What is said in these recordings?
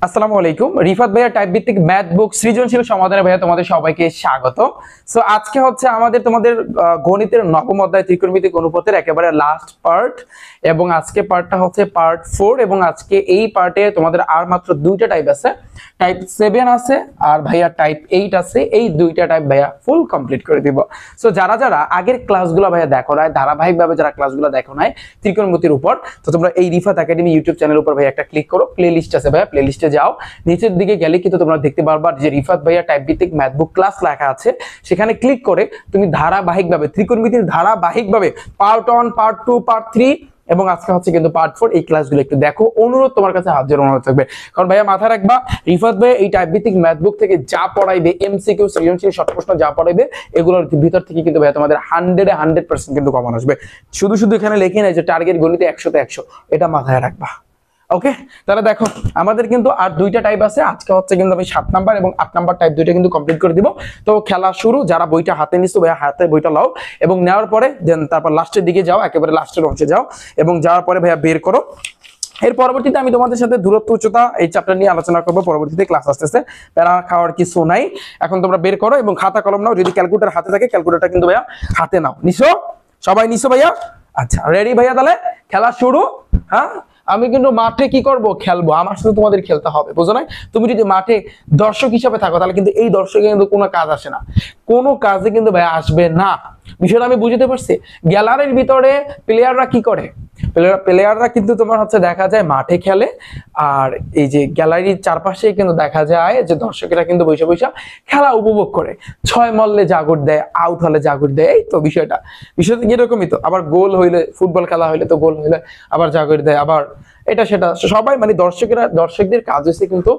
আসসালামু আলাইকুম। রিফাত ভাইয়া টাইপ ভিত্তিক ম্যাথ বুক সৃজনশীল সমাধানে ভাইয়া তোমাদের সবাইকে স্বাগত। সো আজকে হচ্ছে তোমাদের গণিতের নবম অধ্যায় ত্রিকোণমিতিক অনুপাতের একেবারে লাস্ট পার্ট, এবং আজকে পার্টটা হচ্ছে পার্ট 4, এবং আজকে এই পার্টে তোমাদের আর মাত্র দুইটা টাইপ আছে, টাইপ 7 আছে আর ভাইয়া টাইপ 8 আছে। এই দুইটা টাইপ ভাইয়া ফুল কমপ্লিট করে দিব। সো যারা যারা আগের ক্লাসগুলো ভাইয়া দেখো নাই, ধারাবাহিকভাবে যারা ক্লাসগুলো দেখো নাই ত্রিকোণমিতির উপর, তো তোমরা এই রিফাত একাডেমি ইউটিউব চ্যানেলের উপর ভাইয়া একটা ক্লিক করো, প্লে লিস্ট আছে ভাইয়া, প্লে লিস্টে যাও, নিচের দিকে গেলে কিন্তু তোমরা দেখতে পারবা যে রিফাত ভাইয়া টাইপ ভিত্তিক ম্যাথ বুক ক্লাস লেখা আছে। সেখানে ক্লিক করে তুমি ধারাবাহিকভাবে ত্রিকোণমিতির ধারাবাহিকভাবে পার্ট 1, পার্ট 2, পার্ট 3 এবং আজকে হচ্ছে কিন্তু পার্ট 4 এই ক্লাসগুলো একটু দেখো। অনুরোধ তোমার কাছে হাত জোড় অনুরোধ থাকবে, কারণ ভাইয়া মাথায় রাখবা রিফাত ভাই এই টাইপ ভিত্তিক ম্যাথ বুক থেকে যা পড়াইবে, এমসিকিউ সৃজনশীল শর্ট প্রশ্ন যা পড়াইবে, এগুলোর ভিতর থেকে কিন্তু ভাইয়া তোমাদের 100% কিন্তু কমন আসবে। শুধু শুধু এখানে লেখে নাই যে টার্গেট গণিতে 100তে 100, এটা মাথায় রাখবা। ওকে, তাহলে দেখো আমাদের কিন্তু আর দুইটা টাইপ আছে। আজকে হচ্ছে কিন্তু আমি 7 নাম্বার এবং 8 নাম্বার টাইপ দুইটা কিন্তু কমপ্লিট করে দিব। তো খেলা শুরু। যারা বইটা হাতে নিছো ভাইয়া হাতে বইটা লাও, এবং নেওয়ার পরে দেন তারপর লাস্টের দিকে যাও, একেবারে লাস্টের অংশে যাও, এবং যাওয়ার পরে ভাইয়া বের করো। এর পরবর্তীতে আমি তোমাদের সাথে দূরত্ব উচ্চতা এই চ্যাপ্টার নিয়ে আলোচনা করবো। পরবর্তীতে ক্লাস আসতেছে, প্যারা খাওয়ার কিছু নাই। এখন তোমরা বের করো এবং খাতা কলম নাও, যদি ক্যালকুলেটর হাতে থাকে ক্যালকুলেটরটা কিন্তু ভাইয়া হাতে নাও। নিছো সবাই? নিছো ভাইয়া? আচ্ছা, রেডি ভাইয়া? তাহলে খেলা শুরু। হ্যাঁ, আমি কিন্তু মাঠে কি করব? খেলবো। আমার সাথে তোমাদের খেলতে হবে, বুঝো না? তুমি যদি মাঠে দর্শক হিসাবে থাকো তাহলে কিন্তু এই দর্শকে কিন্তু কোনো কাজ আসে না, কোনো কাজে কিন্তু ভাই আসবে না। বিষয়টা আমি বুঝতে পারছি। গ্যালারির ভিতরে প্লেয়াররা কি করে? প্লেয়াররা কিন্তু তোমার হচ্ছে দেখা যায় মাঠে খেলে, আর এই যে গ্যালারির চারপাশে কিন্তু দেখা যায় যে দর্শকেরা কিন্তু বৈশা বৈশা খেলা উপভোগ করে। 6 মারলে জাগর দেয়, আউট হলে জাগর দেয়। এই তো বিষয়টা এরকমই তো। আবার গোল হইলে, ফুটবল খেলা হইলে তো গোল হইলে আবার জাগর দেয়, আবার এটা সেটা সবাই মানে দর্শকদের কাজ হচ্ছে কিন্তু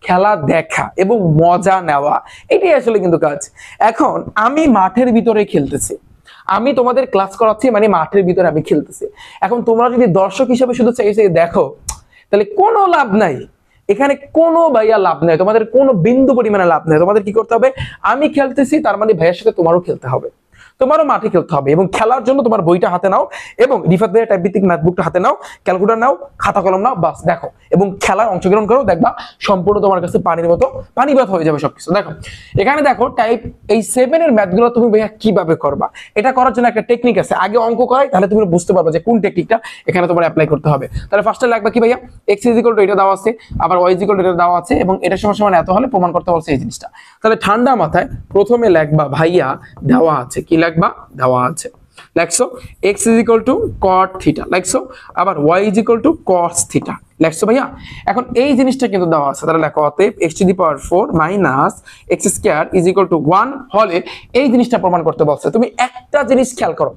খেলা দেখা এবং মজা নেওয়া, এটাই আসলে কিন্তু কাজ। এখন আমি মাঠের ভিতরে খেলতেছি, আমি তোমাদের ক্লাস করাচ্ছি, মানে মাঠের ভিতরে আমি খেলতেছি। এখন তোমরা যদি দর্শক হিসেবে শুধু চাইছে দেখো, তাহলে কোনো লাভ নাই এখানে, কোনো ভাইয়া লাভ নাই, তোমাদের কোনো বিন্দু পরিমাণে লাভ নাই। তোমাদের কি করতে হবে? আমি খেলতেছি তার মানে ভাইয়ের সাথে তোমারও খেলতে হবে, তোমারও মাঠে খেলতে হবে, এবং খেলার জন্য তোমার বইটা হাতে নাও এবং রিফাত ভাইয়ের টাইপ ভিত্তিক ম্যাথ বুকটা হাতে নাও, ক্যালকুলেটর নাও, খাতা কলম নাও, বাস দেখো এবং খেলার অংশগ্রহণ করো। দেখবা সম্পূর্ণ তোমার কাছে পানির মতো পানিবাদ হয়ে যাবে সবকিছু। দেখো এখানে দেখো টাইপ এই 7 এর ম্যাথগুলো তুমি ভাইয়া কিভাবে করবা, এটা করার জন্য একটা টেকনিক আছে। আগে অঙ্ক করাই, তাহলে তুমি বুঝতে পারবে যে কোন টেকনিকটা এখানে তোমার অ্যাপ্লাই করতে হবে। তাহলে ফার্স্টে লাগবে কি ভাইয়া? x = এটা দেওয়া আছে, আবার y = এটা দেওয়া আছে, এবং এটা সমান এত হলে প্রমাণ করতে বলছে এই জিনিসটা। তাহলে ঠান্ডা মাথায় প্রথমে লাগবা ভাইয়া দেওয়া আছে, কি লাগবা? দেওয়া আছে, লেখছো x = cot θ, লেখছো আবার y = cos θ, লেখছো ভাইয়া। এখন এই জিনিসটা কিন্তু দেওয়া আছে, তাহলে লেখো অতএব x⁴ - x² = 1 হলে এই জিনিসটা প্রমাণ করতে বলছে। তুমি একটা জিনিস খেয়াল করো,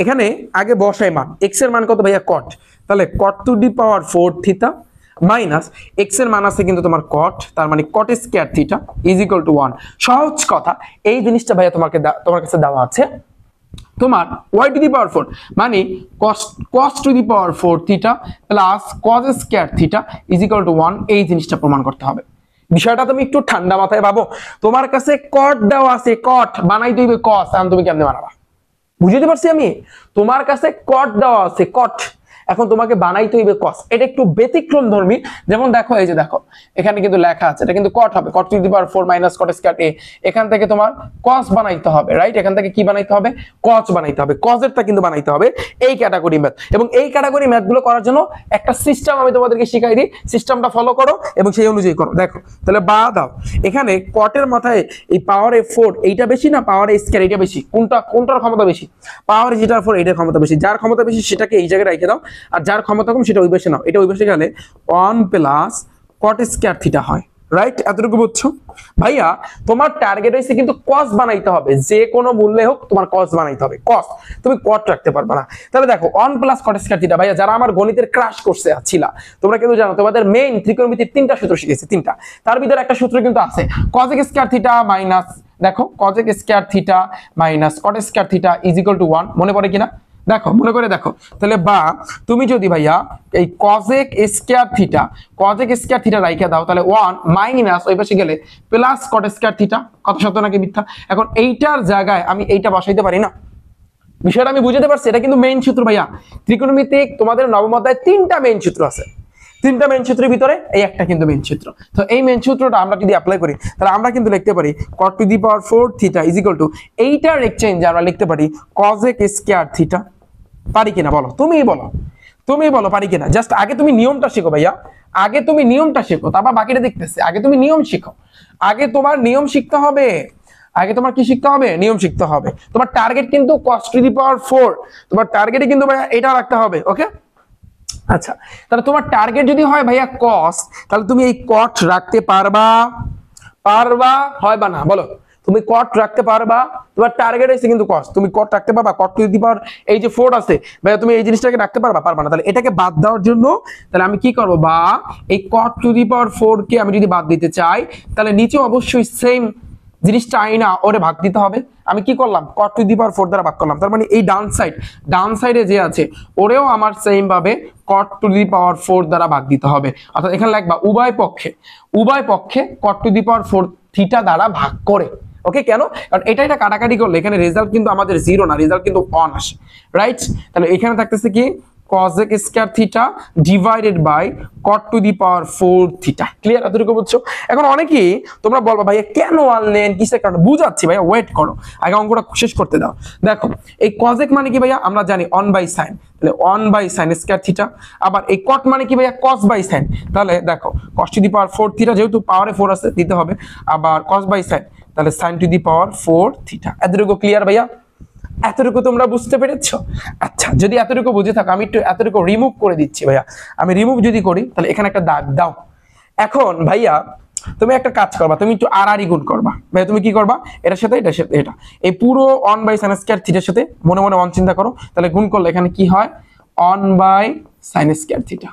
এখানে আগে বসাই মান, x এর মান কত ভাইয়া? cot, তাহলে cot⁴ θ মাইনাস x এর মান আছে কিন্তু তোমার cot, তার মানে cot² θ = 1। সহজ কথা, এই জিনিসটা ভাইয়া তোমার কাছে দেওয়া আছে। তোমার y⁴ মানে cos⁴ θ প্লাস cos² θ = 1, এই জিনিসটা প্রমাণ করতে হবে। বিষয়টা তুমি একটু ঠান্ডা মাথায় ভাবো। তোমার কাছে cot দেওয়া আছে, cot বানাই দিবে cos, এখন তুমি কেমনে বানাবা? বুঝতে পারছি আমি? তোমার কাছে cot দেওয়া আছে, cot, এখন তোমাকে বানাইতে হইবে cos। এটা একটু ব্যতিক্রম ধর্মী। যেমন দেখো, এই যে দেখো এখানে কিন্তু লেখা আছে এটা কিন্তু cot হবে, cot⁴ - cot²a, এখান থেকে তোমার cos বানাইতে হবে, রাইট? এখান থেকে কি বানাইতে হবে? cos বানাইতে হবে। cos এরটা কিন্তু বানাইতে হবে এই ক্যাটাগরি ম্যাথ, এবং এই ক্যাটাগরি ম্যাথগুলো করার জন্য একটা সিস্টেম আমি তোমাদেরকে শিখাই দিই, সিস্টেমটা ফলো করো এবং সেই অনুযায়ী করো। দেখো তাহলে বা দাও, এখানে cot এর মাথায় এই পাওয়ার 4 এইটা বেশি না পাওয়ার স্কয়ার এইটা বেশি? কোনটার ক্ষমতা বেশি? পাওয়ার যেটার 4 এইটার ক্ষমতা বেশি। যার ক্ষমতা বেশি সেটাকে এই জায়গায় রেখে দাও, আর যার ক্ষমতা কম সেটা ওই পাশে নাও। এটা ওই পাশে গেলে 1 + cot² θ হয়, রাইট? এতটুকু বুঝছো ভাইয়া? তোমার টার্গেট হইছে কিন্তু cos বানাইতে হবে, যে কোনো মূল্যে হোক তোমার cos বানাইতে হবে। cos তুমি cot রাখতে পারবে না। তাহলে দেখো 1 + cot² θ, ভাইয়া যারা আমার গণিতের ক্রাশ কোর্সে ছিল তোমরা কিন্তু জানো তোমাদের মেইন ত্রিকোণমিতির 3টা সূত্র শিখেছি, 3টা। তার ভিতরে একটা সূত্র কিন্তু আছে cos² θ মাইনাস, দেখো cos² θ মাইনাস cot² θ = 1, মনে পড়ে কিনা? দেখো মনে করে দেখো। তাহলে বা তুমি যদি ভাইয়া এই cos² θ রাইখা দাও, তাহলে 1 মাইনাস ওই পাশে গেলে প্লাস cot² θ, কত সত্য নাকি মিথ্যা? এখন এইটার জায়গায় আমি এইটা বসাইতে পারি না? বিষয়টা আমি বুঝতে পারছি। এটা কিন্তু মেইন সূত্র ভাইয়া। ত্রিকোণমিতিক তোমাদের নবম অধ্যায়ে 3টা মেইন সূত্র আছে, তিনটা মেইন সূত্রের ভিতরে এই একটা কিন্তু মেইন সূত্র। তো এই মেইন সূত্রটা আমরা যদি অ্যাপ্লাই করি তাহলে আমরা কিন্তু লিখতে পারি cot to the power 4 theta is equal two এইটার এক্সচেঞ্জ আমরা লিখতে পারি cosec স্কয়ার থিটা। পারি কিনা বলো, তুমিই বলো পারি কিনা। জাস্ট আগে তুমি নিয়মটা শেখো ভাইয়া, আগে তুমি নিয়মটা শেখো, তারপর বাকিটা দেখতেছে। আগে তুমি নিয়ম শিখো, আগে তোমার নিয়ম শিখতে হবে, আগে তোমার কি শিখতে হবে, নিয়ম শিখতে হবে। তোমার টার্গেট কিন্তু cos টু দি পাওয়ার 4, তোমার টার্গেটে কিন্তু ভাইয়া এটা রাখতে হবে। ওকে আচ্ছা, তাহলে তোমার টার্গেট যদি হয় ভাইয়া cos, তাহলে তুমি এই cot রাখতে পারবা হয় বা না বলো? তুমি cot রাখতে পারবা, তোমার টার্গেট আছে কিন্তু cos, তুমি cot রাখতে পারবা? cot টু দি পাওয়ার এই যে 4 আছে ভাইয়া, তুমি এই জিনিসটাকে রাখতে পারবা না। তাহলে এটাকে বাদ দেওয়ার জন্য তাহলে আমি কি করব, বা এই cot টু দি পাওয়ার 4 কে আমি যদি বাদ দিতে চাই তাহলে নিচে অবশ্যই সেম জিনিসটা আইনা ওরে ভাগ দিতে হবে। আমি কি করলাম, cot টু দি পাওয়ার 4 দ্বারা ভাগ করলাম। তার মানে এই ডান সাইডে যে আছে ওরেও আমার সেম ভাবে cot টু দি পাওয়ার 4 দ্বারা ভাগ দিতে হবে। অর্থাৎ এখানে লিখবা উভয় পক্ষে cot to the power 4 theta দ্বারা ভাগ করে। ওকে, কেন? কারণ এটা কাটাকাটি করলে এখানে রেজাল্ট কিন্তু আমাদের 0 না, রেজাল্ট কিন্তু 1 আসে, রাইট? তাহলে এখানে থাকতেছে কি cosec square theta divided by cot to the power 4 theta. Clear? এতটুকু বুঝছো? এখন অনেকেই তোমরা বলবা ভাইয়া কেন আনলেন, কিসের কারণে? বুঝাচ্ছি ভাইয়া, ওয়েট করো, আগে অঙ্কটা শেষ করতে দাও। দেখো এই cosec মানে কি ভাইয়া, আমরা জানি 1 বাই sin, তাহলে 1 বাই sin স্কয়ার থিটা। আবার এই cot মানে কি ভাইয়া, cos বাই sin, তাহলে দেখো cos to the power 4 theta, যেহেতু পাওয়ারে 4 আছে দিতে হবে, আবার cos বাই sin, তাহলে sin to the power 4 theta. এতটুকু ক্লিয়ার ভাইয়া? এতটুকু তোমরা বুঝতে পেরেছো? আচ্ছা, যদি এতটুকু বুঝে থাকো আমি একটু এতটুকু রিমুভ করে দিচ্ছি ভাইয়া। আমি রিমুভ যদি করি তাহলে এখানে একটা দাগ দাও। এখন ভাইয়া তুমি একটা কাজ করবা, তুমি একটু আর গুণ করবা ভাইয়া। তুমি কি করবা, এটার সাথে এটা এই পুরো 1 বাই sin স্কয়ার থিটার সাথে মনে 1 চিন্তা করো, তাহলে গুণ করলে এখানে কি হয়, 1 বাই sin স্কয়ার থিটা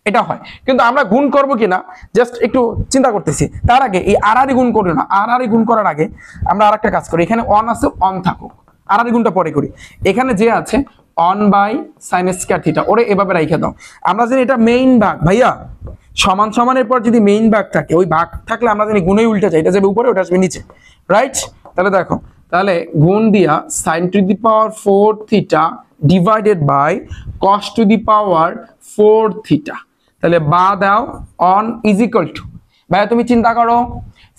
এটা হয়। কিন্তু আমরা গুণ করব কিনা জাস্ট একটু চিন্তা করতেছি। তার আগে এই আর গুণ করি না, আর গুণ করার আগে আমরা আরেকটা কাজ করি। এখানে 1 আছে, 1 থাকুক, আর গুণটা পরে করি। এখানে যে আছে 1 বাই sin স্কয়ার থিটা ওরে এভাবে রাইখা দাও। আমরা জানি এটা মেইন ভাগ ভাইয়া, সমান সমানের পর যদি মেইন ভাগ থাকে, ওই ভাগ থাকলে আমরা জানি গুণে উল্টে যায়, এটা যাবে উপরে ওটা আসবে নিচে, রাইট? তাহলে দেখো, তাহলে গুণ দিয়া sin to the power 4 theta divided by cos to the power 4 theta, তাহলে বা দাও 1 ইজ ইকুয়াল টু, ভাইয়া তুমি চিন্তা করো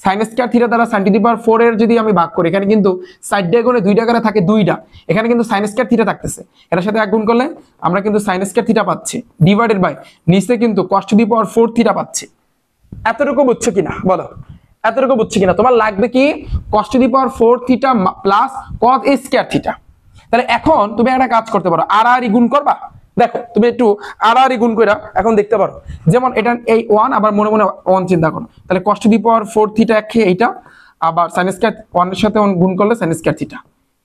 sin স্কয়ার থিটা দ্বারা sin টু দি পাওয়ার 4 এর যদি আমি ভাগ করি, এখানে কিন্তু সাইড দিয়ে গুণে 2টা করে থাকে 2টা, এখানে কিন্তু sin স্কয়ার থিটা থাকতেছে, এটার সাথে এক গুণ করলে আমরা কিন্তু sin স্কয়ার থিটা পাচ্ছি ডিভাইডেড বাই নিচে কিন্তু cos to the power 4 theta পাচ্ছি। এতটুকু বুঝছো কিনা বলো? এতটুকু বুঝছো কিনা? তোমার লাগবে কি cos to the power 4 theta plus cos square theta. তাহলে এখন তুমি একটা কাজ করতে পারো, আর গুণ করবা। দেখো তুমি একটু আর গুণ কইরা এখন দেখতে পারো, যেমন এটা এই 1 আবার মনে 1 চিন্তা করো, তাহলে cos to the power 4 theta এক এইটা, আবার sin স্কয়ার 1 এর সাথে 1 গুণ করলে sin স্কয়ার থিটা।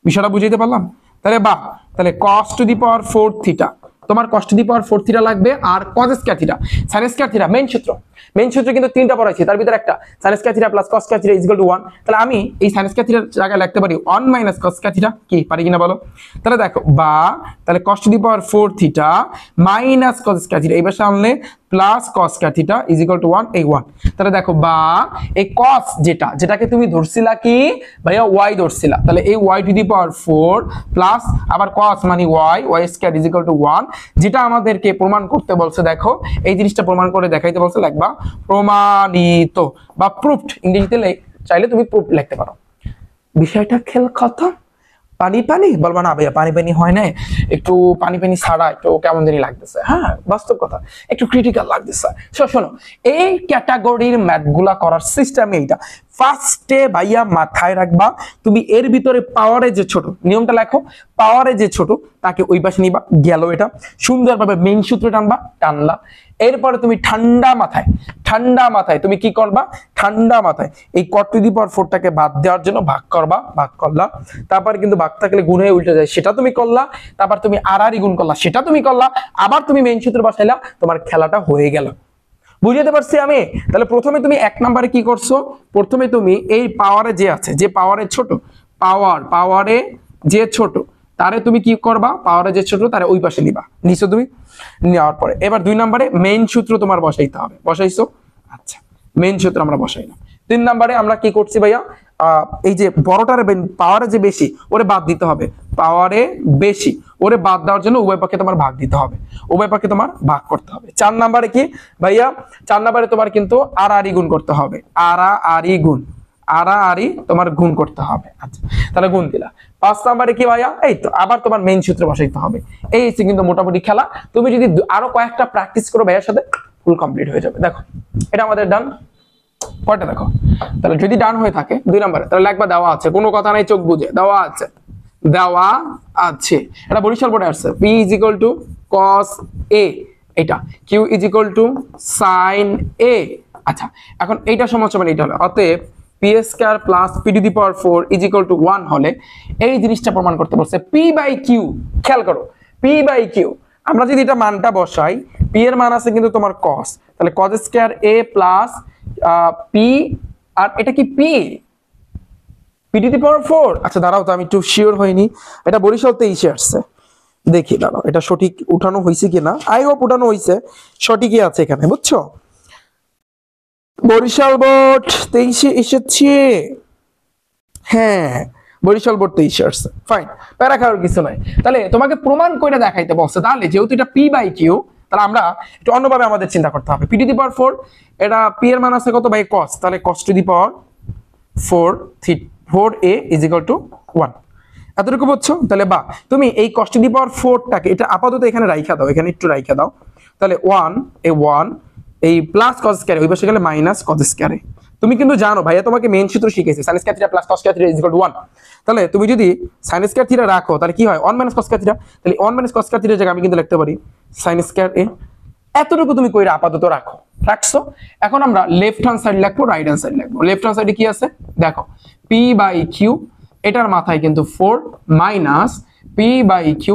বিষয়টা বুঝাইতে পারলাম? তাহলে cos to the power 4 theta, তোমার cos to the power 4 theta লাগবে, আর cos square theta sin square theta main সূত্র কিন্তু তিনটা পড়াইছি, তার ভিতরে একটা sin square theta plus cos square theta is equal to 1। তাহলে আমি এই sin স্কয়ার থিটার জায়গায় লিখতে পারি 1 মাইনাস cos স্কয়ার থিটা, কি পারি কিনা বলো? তাহলে দেখো বা তাহলে cos to the power 4 theta minus cos square theta, এই পাশে আনলে plus cos square theta is equal to 1, এই 1। তাহলে দেখো বা এই cos যেটাকে তুমি ধরছিলা কি ভাইয়া y ধরছিলা, তাহলে এই y two the power 4 plus আবার cos মানে y square is equal to 1, যেটা আমাদেরকে প্রমাণ করতে বলছে। দেখো এই জিনিসটা প্রমাণ করে দেখাইতে বলছে, লিখবা প্রমাণিত বা প্রুফড, ইংরেজিতে চাইলে তুমি প্রুফ লিখতে পারো। বিষয়টা খেল খতম। পানি বলবা না ভাইয়া পানি হয় না, একটু পানি ছাড়া একটু কেমন জানি লাগতেছে। হ্যাঁ বাস্তব কথা, একটু ক্রিটিক্যাল লাগতেছে। শোনো, এই ক্যাটাগরির ম্যাথগুলা করার সিস্টেম এইটা। ফার্স্টে ভাইয়া মাথায় রাখবা, তুমি এর ভিতরে পাওয়ারে যে ছোট, নিয়মটা লেখো, পাওয়ারে যে ছোট তাকে ওই পাশে নিবা, গেল এটা সুন্দরভাবে মেইন সূত্র টানলা। এরপরে তুমি ঠান্ডা মাথায় তুমি কি করবা, ঠান্ডা মাথায় এই cot টু দি পাওয়ার 4 টাকে বাদ দেওয়ার জন্য ভাগ করলা। তারপরে কিন্তু ভাগ থাকলে গুণে উল্টে যায়, সেটা তুমি করলা। তারপর তুমি আর গুণ করলা, সেটা তুমি করলা। আবার তুমি মেইন সূত্র বসাইলা, তোমার খেলাটা হয়ে গেল। বুঝতে পারছি আমি? তাহলে প্রথমে তুমি 1 নম্বরে কি করছো, প্রথমে তুমি এই পাওয়ারে যে আছে, যে পাওয়ারে ছোট, পাওয়ারে যে ছোট তারে তুমি কি করবা, পাওয়ারে যে ছোট তারে ওই পাশে নিবা, নিছো তুমি। নেওয়ার পরে এবার 2 নম্বরে মেইন সূত্র তোমার বসাইতে হবে, বসাইছো? আচ্ছা, মেইন সূত্র আমরা বসাইলাম। 3 নম্বরে আমরা কি করছি ভাইয়া, এই যে বড়টার পাওয়ারে যে বেশি ওরে বাদ দিতে হবে, পাওয়ারে বেশি ওরে বাদ দেওয়ার জন্য উভয় পক্ষে তোমার ভাগ দিতে হবে, উভয় পক্ষে তোমার ভাগ করতে হবে। 4 নম্বরে কি ভাইয়া, 4 নম্বরে তোমার কিন্তু আড়াআড়ি গুণ করতে হবে, আড়াআড়ি গুণ, আড়াআড়ি তোমার গুণ করতে হবে। আচ্ছা তাহলে গুণ দিলা। 5 নম্বরে কি ভাইয়া, এই তো আবার তোমার মেইন সূত্র বসাইতে হবে। এই হচ্ছে কিন্তু মোটামুটি খেলা। তুমি যদি আরো কয়েকটা প্র্যাকটিস করো ভাইয়ার সাথে ফুল কমপ্লিট হয়ে যাবে। দেখো এটা আমাদের ডান, কয়টা দেখো, তাহলে যদি ডান হয়ে থাকে 2 নম্বরে তাহলে লাগবা দেওয়া আছে, কোনো কথা নাই, চোখ বুঝে দেওয়া আছে, দেওয়া আছে। এটা বরিশাল বোর্ডে আসছে, p = cos a, এটা q = sin a। আচ্ছা এখন এইটা সমান এইটা হলো, অতএব p² + p⁴ = 1 হলে এই জিনিসটা প্রমাণ করতে বলছে p/q। খেয়াল করো p/q, আমরা যদি এটা মানটা বসাই, p এর মান আছে কিন্তু তোমার cos, তাহলে cos² a প্লাস p, আর এটা কি p⁴। আচ্ছা দাঁড়াও তো আমি একটু শিওর হইনি, এটা বরিশাল 23 আসছে, দেখি দাঁড়াও এটা সঠিক উঠানো হয়েছে কিনা, আই হোপ উঠানো হয়েছে, সঠিকই আছে এখানে, বুঝছো? বরিশাল বোর্ড 23 এসেছে, হ্যাঁ বরিশাল বোর্ড 23 আসছে, ফাইন, প্যারা খাওয়ার কিছু নাই। তাহলে তোমাকে প্রমাণ করে দেখাইতে বলছে, তাহলে যেহেতু এটা p/q, তাহলে আমরা একটু অন্যভাবে আমাদের চিন্তা করতে হবে। p⁴, এটা p এর মান আছে কত ভাই, cos, তাহলে cos⁴a = 1। এতটুকু বুঝছো? তাহলে বা তুমি এই cos⁴ টাকে এটা আপাতত এখানে রাইখা দাও, এখানে একটু রাইখা দাও, তাহলে 1 এই প্লাস cos² ওই পাশে গেলে মাইনাস cos²। তুমি কিন্তু জানো ভাইয়া তোমাকে মেইন সূত্র শিখাইছে sin² + cos² = 1। তাহলে তুমি যদি sin² রাখো তাহলে কি হয়, 1 - cos², তাহলে 1 - cos² এর জায়গায় আমি কিন্তু লিখতে পারি sin²a। এতটুকু তুমি কইরা আপাতত রাখছো। এখন আমরা লেফট হ্যান্ড সাইড লিখবো, রাইট হ্যান্ড সাইড লিখবো। লেফট হ্যান্ড সাইডে কি আছে দেখো, p/q, এটার মাথায় কিন্তু 4 মাইনাস p/q,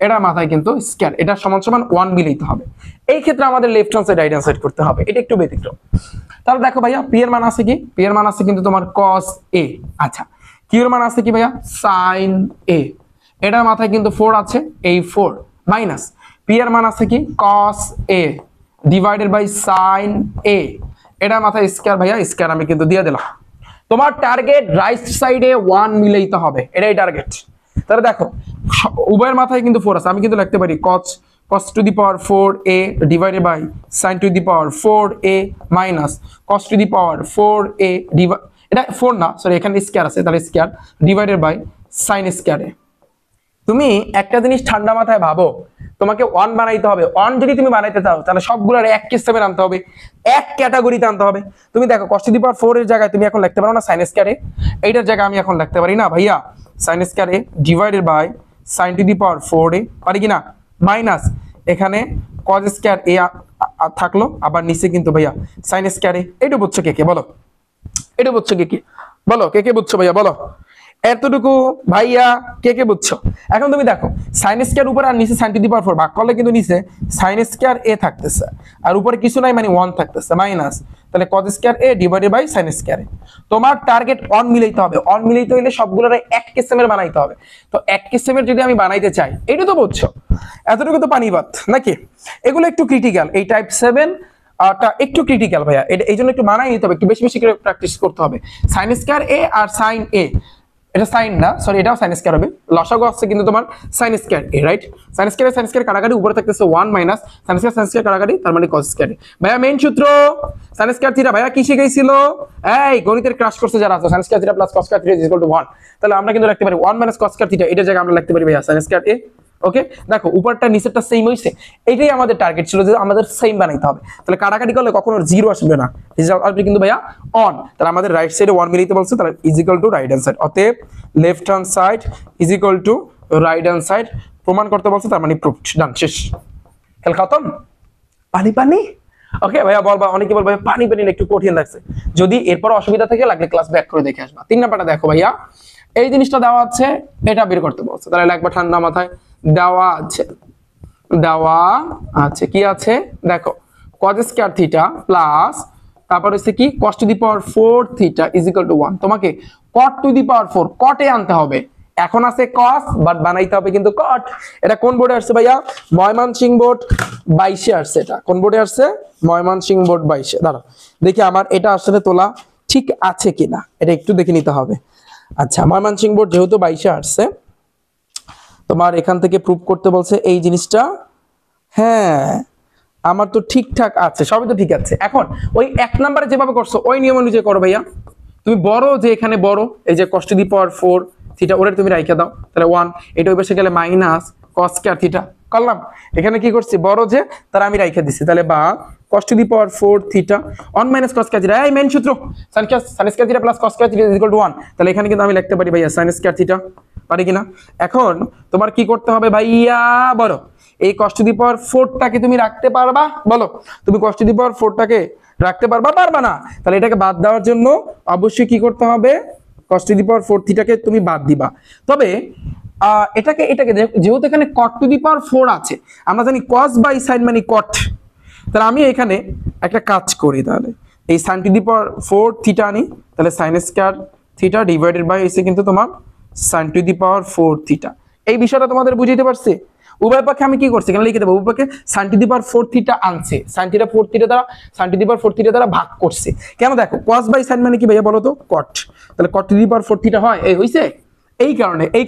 এটার মাথায় কিন্তু স্কয়ার, এটা সমান 1 মিলাইতে হবে। এই ক্ষেত্রে আমাদের left hand side right hand side করতে হবে, এটা একটু ব্যতিক্রম। তাহলে দেখো ভাইয়া p এর মান আছে কি, p এর মান আছে কিন্তু তোমার cos a। আচ্ছা q এর মান আছে কি ভাইয়া, sin a, এটার মাথায় কিন্তু 4 আছে, এই 4 মাইনাস p এর মান আছে কি cos a divided by sin a, এটার মাথায় স্কয়ার, ভাইয়া স্কয়ার আমি কিন্তু দিয়ে দিলাম। তোমার টার্গেট রাইট সাইডে 1 মিলাইতে হবে, এটাই টার্গেট। তাহলে দেখো উভয়ের মাথায় কিন্তু 4 আছে, আমি কিন্তু লিখতে পারি cos⁴a divided by sin⁴a minus cos⁴a এটা 4 না, সরি এখানে স্কয়ার আছে, তাহলে স্কয়ার ডিভাইডেড বাই sin²a। তুমি একটা জিনিস ঠান্ডা মাথায় ভাবো, তোমাকে 1 বানাইতে হবে। 1 যদি তুমি বানাইতে চাও তাহলে সবগুলোর এক কেসে আনতে হবে, এক ক্যাটাগরিতে আনতে হবে। তুমি দেখো cos⁴ এর জায়গায় তুমি এখন লিখতে পারো না sin²a, এইটার জায়গায় আমি এখন লিখতে পারি না ভাইয়া sin²a ডিভাইডেড বাই sin⁴a, পারি কি না, মাইনাস এখানে cos²a থাকলো, আবার নিচে কিন্তু ভাইয়া sin²a। এটা বুঝছো কে বলো, এটা বুঝছো কে বলো, কে বুঝছো ভাইয়া বলো, এতটুকু ভাইয়া কে বুঝছো? এখন তুমি দেখো sin² উপরে আর নিচে sin⁴ ভাগ করলে কিন্তু নিচে sin²a থাকতেছে, আর উপরে কিছু নাই মানে 1 থাকতেছে মাইনাস, তাহলে cos²a ডিভাইডেড বাই sin²a। তোমার টার্গেট 1 মিলাইতে হবে, 1 মিলাইতে হলে সবগুলোর এক কিসেমের বানাইতে হবে। তো এক কিসেমের যদি আমি বানাইতে চাই, এটা তো বুঝছো, এতটুকু তো পানিবাত নাকি? এগুলো একটু ক্রিটিক্যাল, এই টাইপ 7 একটু ক্রিটিক্যাল ভাইয়া, এই জন্য একটু বানাই নিতে হবে, একটু বেশি করে প্র্যাকটিস করতে হবে। sin²a আর sin a, এটা সাইন না, সরি এটাও sin² হবে, লসাগু আছে কিন্তু তোমার sin²a, রাইট? sin² কাটাকাটি, উপরে থাকতেছে 1 মাইনাস sin² কাটাকাটি, তার মানে cos²a। ভাইয়া মেইন সূত্র sin²θ, ভাইয়া কি শিখাইছিল? এই গণিতের ক্লাস করতে যারা আছে, sin² + cos² = 1, তাহলে আমরা কিন্তু লিখতে পারি 1 - cos²θ, এটার জায়গায় আমরা লিখতে পারি ভাইয়া sin²a। ওকে দেখো উপরটা নিচেরটা সেম হইছে, এটাই আমাদের টার্গেট ছিল যে আমাদের সেম বানাইতে হবে। তাহলে কাটাকাটি করলে কখনো 0 আসবে না, রেজাল্ট আসবে কিন্তু ভাইয়া 1। তাহলে আমাদের রাইট সাইডে 1 মিলাইতে বলছে, তাহলে = রাইট হ্যান্ড সাইড, অতএব left hand side = right hand side প্রমাণ করতে বলছে, তার মানে প্রুফড, ডান, শেষ, খেল খতম। পানি ওকে ভাইয়া বলবা, অনেকে বলবে পানি একটু কঠিন লাগছে, যদি এরপর অসুবিধা থাকে লাগলে ক্লাস ব্যাক করে দেখে আসবা। 3 নাম্বারটা দেখো ভাইয়া, এই জিনিসটা দেওয়া আছে, এটা বের করতে বলছে, তাহলে লাগবে ঠান্ডা মাথায়, দেওয়া আছে কি আছে দেখো, cos² θ প্লাস তারপর হচ্ছে কি cos⁴θ = 1। তোমাকে cot⁴ কটে আনতে হবে, এখন আছে cos বাট বানাইতে হবে কিন্তু cot। এটা কোন বোর্ডে আসছে ভাইয়া? ময়মনসিংহ বোর্ড 22 আসছে। এটা কোন বোর্ডে আসছে? ময়মনসিংহ বোর্ড 22। দাঁড়া দেখি আমার এটা আসলে তোলা ঠিক আছে কিনা এটা একটু দেখে নিতে হবে। আচ্ছা, ময়মনসিংহ বোর্ড যেহেতু 22-এ আসছে, তোমার এখান থেকে প্রুভ করতে বলছে এই জিনিসটা। হ্যাঁ, আমার তো ঠিকঠাক আছে, সবই তো ঠিক আছে। এখন ওই 1 নম্বরে যেভাবে করছো ওই নিয়ম অনুযায়ী করো ভাইয়া। তুমি বড় যে এখানে বড় এই যে cos to the power 4 theta ওরে তুমি রাইখা দাও, তাহলে 1, এটা ওই পাশে গেলে মাইনাস cos স্কয়ার থিটা করলাম। এখানে কি করছি, বড় যে তার আমি রাইখা দিছি, তাহলে বা cos to the power 4 theta 1 minus cos square theta, এই মেইন সূত্র sin square theta plus cos square theta is equal to 1। তাহলে এখানে কিন্তু আমি লিখতে পারি ভাইয়া sin স্কয়ার থিটা, পারি কিনা? এখন তোমার কি করতে হবে ভাইয়া বলো, এই cos টু দি পাওয়ার 4 টাকে তুমি রাখতে পারবা? বলো, তুমি cos টু দি পাওয়ার 4 টাকে রাখতে পারবা না? তাহলে এটাকে বাদ দেওয়ার জন্য অবশ্যই কি করতে হবে, cos টু দি পাওয়ার 4 থিটাকে তুমি বাদ দিবা। তবে এটাকে যেহেতু এখানে cot টু দি পাওয়ার 4 আছে, আমরা জানি cos বাই sin মানে cot, তাহলে আমি এখানে একটা কাজ করি, তাহলে এই sin to the power 4 theta আনি, তাহলে sin square theta divided by এসে কিন্তু তোমার sin to the power 4 theta. এই বিষয়টা তোমাদের বুঝাইতে পারছি? উভয় পক্ষে আমি কি করছি এখানে লিখে দেবো, উভয় পক্ষে sin to the power 4 theta আনছে, sin to the power 4 theta দ্বারা sin to the power 4 theta দ্বারা ভাগ করছে। কেন দেখো, cos বাই sin মানে কি ভাইয়া বলো তো, cot, তাহলে cot to the power 4 theta হয়, এই হইছে। এই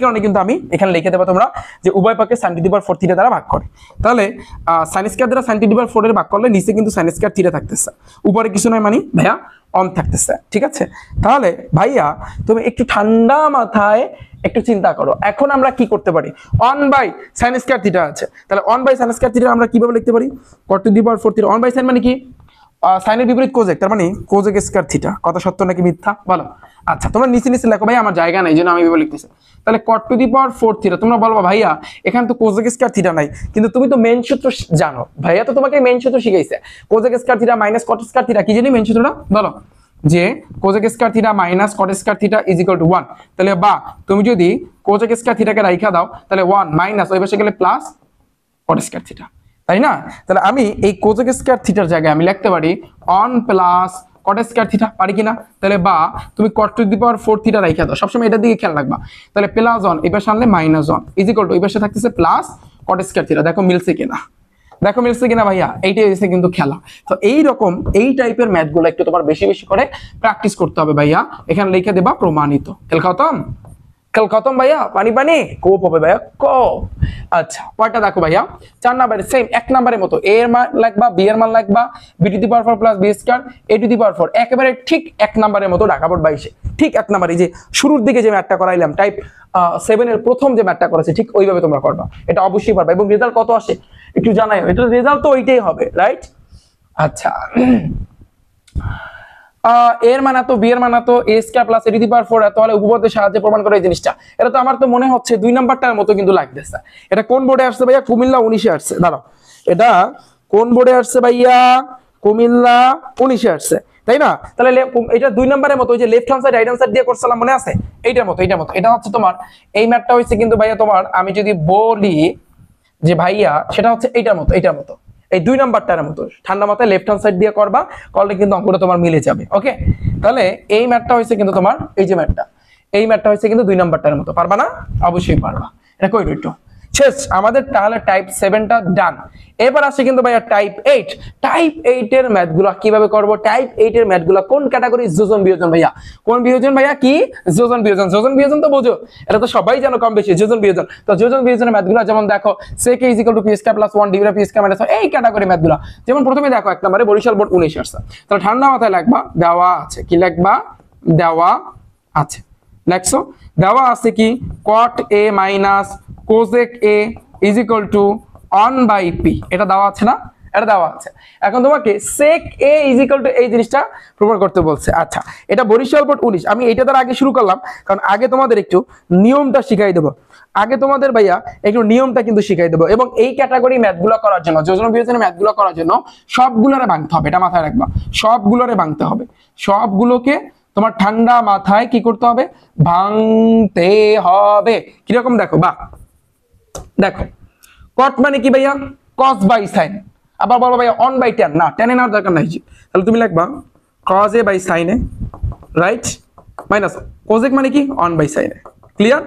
কারণে কিন্তু আমি এখানে লিখে দেবো তোমরা যে উভয় পক্ষে sin to the power 4 theta দ্বারা ভাগ করে। তাহলে sin স্কয়ার দ্বারা sin টু দি পাওয়ার 4 এর ভাগ করলে নিচে কিন্তু sin স্কয়ার থিটা থাকতেছে, উপরে কিছু নয় মানে ভাইয়া অন থাকতেছে, ঠিক আছে? তাহলে ভাইয়া তুমি একটু ঠান্ডা মাথায় একটু চিন্তা করো, এখন আমরা কি করতে পারি, 1 বাই sin স্কয়ার থিটা আছে, তাহলে 1 বাই sin স্কয়ার থিটা আমরা কিভাবে লিখতে পারি, cot to the power 4 theta 1 by sin মানে কি, sin এর বিপরীত কোজেক, তার মানে কোজেক স্কয়ার থিটা। কথা সত্য নাকি মিথ্যা বলো? আচ্ছা, তোমরা নিচে লেখো, ভাই আমার জায়গা নাই এই জন্য আমি এভাবে লিখতেছি। তাহলে cot to the power 4 theta, তোমরা বলবা ভাইয়া এখানে তো কোজেক স্কয়ার থিটা নাই, কিন্তু তুমি তো মেইন সূত্র জানো, ভাইয়া তো তোমাকে মেইন সূত্র শিখাইছে, কোজেক square theta minus cot square theta, কি জানি মেইন সূত্রটা বলো, যে কোজেক square theta minus cot square theta is equal to 1। তাহলে বা তুমি যদি কোজেক স্কয়ার থিটাকে রাইখা দাও, তাহলে 1 মাইনাস ওই পাশে গেলে প্লাস cot স্কয়ার থিটা, তাই না? তাহলে আমি এই কোজেক স্কয়ার থিটার জায়গায় আমি লিখতে পারি 1 প্লাস cot স্কয়ার থিটা, পারি কিনা? তাহলে বা তুমি cot to the power 4 theta রাইখা দাও, সবসময় এটার দিকে খেয়াল রাখবা। তাহলে প্লাস 1 এই পাশে আনলে মাইনাস 1 ইজ ইকুয়াল টু এই পাশে থাকতেছে প্লাস cot স্কয়ার থিটা। দেখো মিলছে কিনা ভাইয়া, এইটাই হচ্ছে কিন্তু খেলা। তো এইরকম এই টাইপের ম্যাথ গুলো একটু তোমার বেশি বেশি করে প্র্যাকটিস করতে হবে ভাইয়া। এখানে লিখে দেবা প্রমাণিত। খেল খতম ভাইয়া, পানি কোপ হবে ভাইয়া, কোপ। আচ্ছা, পয়টা দেখো ভাইয়া, 4 নাম্বারে সেম 1 নাম্বারের মতো a এর মান লিখবা, b এর মান লিখবা, b to the power 4 plus b square a to the power 4, একেবারে ঠিক 1 নাম্বারের মতো ঢাকা বোর্ড 22-এ ঠিক 1 নাম্বারে, যে শুরুর দিকে যে ম্যাথটা করাইলাম টাইপ 7 এর প্রথম যে ম্যাথটা করেছে ঠিক ওইভাবে তোমরা করবা, এটা অবশ্যই পারবা। এবং রেজাল্ট কত আসে একটু জানাই, এটা রেজাল্ট তো ওইটাই হবে, রাইট? আচ্ছা, এর মান এত, বি এর মান এত, a square plus a to the power 4 এত হলে উপপাদ্যের সাহায্যে প্রমাণ করে এই জিনিসটা। এটা তো আমার তো মনে হচ্ছে 2 নাম্বারটার মতো কিন্তু লাগতেছে। এটা কোন বোর্ডে আসছে ভাইয়া? কুমিল্লা 19-এ আসছে। দাঁড়াও, এটা কোন বোর্ডে আসছে ভাইয়া? কুমিল্লা 19-এ আসছে, তাই না? তাহলে এটা 2 নাম্বারের মতো, ওই যে left hand side right hand side দিয়ে করছিলাম মনে আছে, এইটার মতো। এটা হচ্ছে তোমার এই ম্যাথটা হইছে কিন্তু ভাইয়া তোমার, আমি যদি বলি যে ভাইয়া সেটা হচ্ছে এইটার মতো এই 2 নাম্বারটার মতো, ঠান্ডা মাথায় লেফট হ্যান্ড সাইড দিয়ে করবা, করলে কিন্তু অঙ্কটা তোমার মিলে যাবে। ওকে, তাহলে এই ম্যাথটা হইছে কিন্তু তোমার, এই যে ম্যাথটা হইছে কিন্তু 2 নাম্বারটার মতো। পারবা না? অবশ্যই পারবা। এটা কই একটু শেষ আমাদের, তাহলে টাইপ 7টা ডান। এবার আসে কিন্তু ভাইয়া টাইপ 8 এর ম্যাথগুলো কিভাবে করব? টাইপ 8 এর ম্যাথগুলো কোন ক্যাটাগরি? যোজন বিয়োজন ভাইয়া। কোন বিয়োজন ভাইয়া? কি যোজন বিয়োজন তো বোঝো, এটা তো সবাই জানো কম বেশি, যোজন বিয়োজন। তো যোজন বিয়োজনের ম্যাথগুলো যেমন দেখো sec a = p square plus 1 divide p square minus 1, এই ক্যাটাগরি ম্যাথগুলো। যেমন প্রথমে দেখো 1 নম্বরে বরিশাল বোর্ড 19 আসছে, তাহলে ঠান্ডা মাথায় লিখবা দেওয়া আছে, কি লিখবা? দেওয়া আছে, লেখছো দেওয়া আছে কি cot a minus cosec a is equal two 1/p, এটা দেওয়া আছে না? এটা দেওয়া আছে। এখন তোমাকে sec a is equal to এই জিনিসটা প্রমাণ করতে বলছে। আচ্ছা, এটা বরিশাল বোর্ড 19, আমি এইটা দ্বারা আগে শুরু করলাম, কারণ আগে তোমাদের একটু নিয়মটা শিখাই দেবো। আগে তোমাদের ভাইয়া একটু নিয়মটা কিন্তু শিখাই দেবো। এবং এই ক্যাটাগরি ম্যাথগুলো করার জন্য, যোজন বিয়োজনের ম্যাথগুলো করার জন্য সবগুলোরে ভাঙতে হবে, এটা মাথায় রাখবা, সবগুলোরে ভাঙতে হবে। সবগুলোকে তোমার ঠান্ডা মাথায় কি করতে হবে? ভাঙতে হবে। কিরকম দেখো, বা দেখো cot মানে কি ভাইয়া? cos by sin। আবার বলবো ভাইয়া 1/tan, না tan এর দরকার নাই, তাহলে তুমি লিখবা cos a by sin a, right, minus cosec মানে কি 1/sin a। ক্লিয়ার?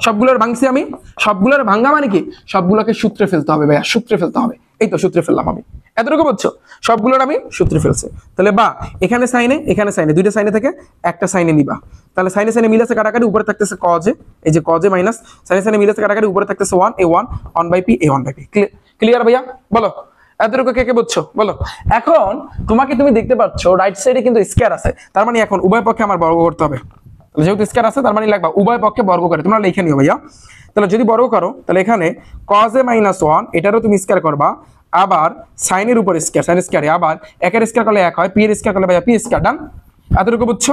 সবগুলোর ভাঙছি আমি, সবগুলোর ভাঙা মানে কি সবগুলোকে সূত্রে ফেলতে হবে ভাইয়া, সূত্রে ফেলতে হবে। এই তো সূত্রে ফেললাম আমি, এতটুকু বুঝছো? সবগুলোর আমি সূত্রে ফেলছি। তাহলে বা এখানে সাইনে দুইটা সাইনে থেকে একটা সাইনে নিবা। তাহলে সাইনে মিলেছে কাটাকাটি, উপরে থাকতেছে কজে, এই যে কজে মাইনাস সাইনে মিলেছে কাটাকাটি, উপরে থাকতেছে 1 a1 1/p a1/p। ক্লিয়ার ভাইয়া? বলো এতটুকু কে কে বুঝছো বলো। এখন তুমি দেখতে পাচ্ছ রাইট সাইডে কিন্তু স্কয়ার আছে, তার মানে এখন উভয় পক্ষে আমার বর্গ করতে হবে। যেহেতু স্কয়ার আছে তার মানে লাগবা উভয় পক্ষে বর্গ করে, তোমরা লিখে নিও ভাইয়া। তাহলে যদি বর্গ করো তাহলে এখানে cos a - 1 এটারও তুমি স্কয়ার করবা, আবার সাইনের উপর স্কয়ার, সাইন স্কয়ারে আবার একের স্কয়ার করলে 1 হয়, পি এর স্কয়ার করলে ভাইয়া পি স্কয়ার। ডান? এতটুকু বুঝছো?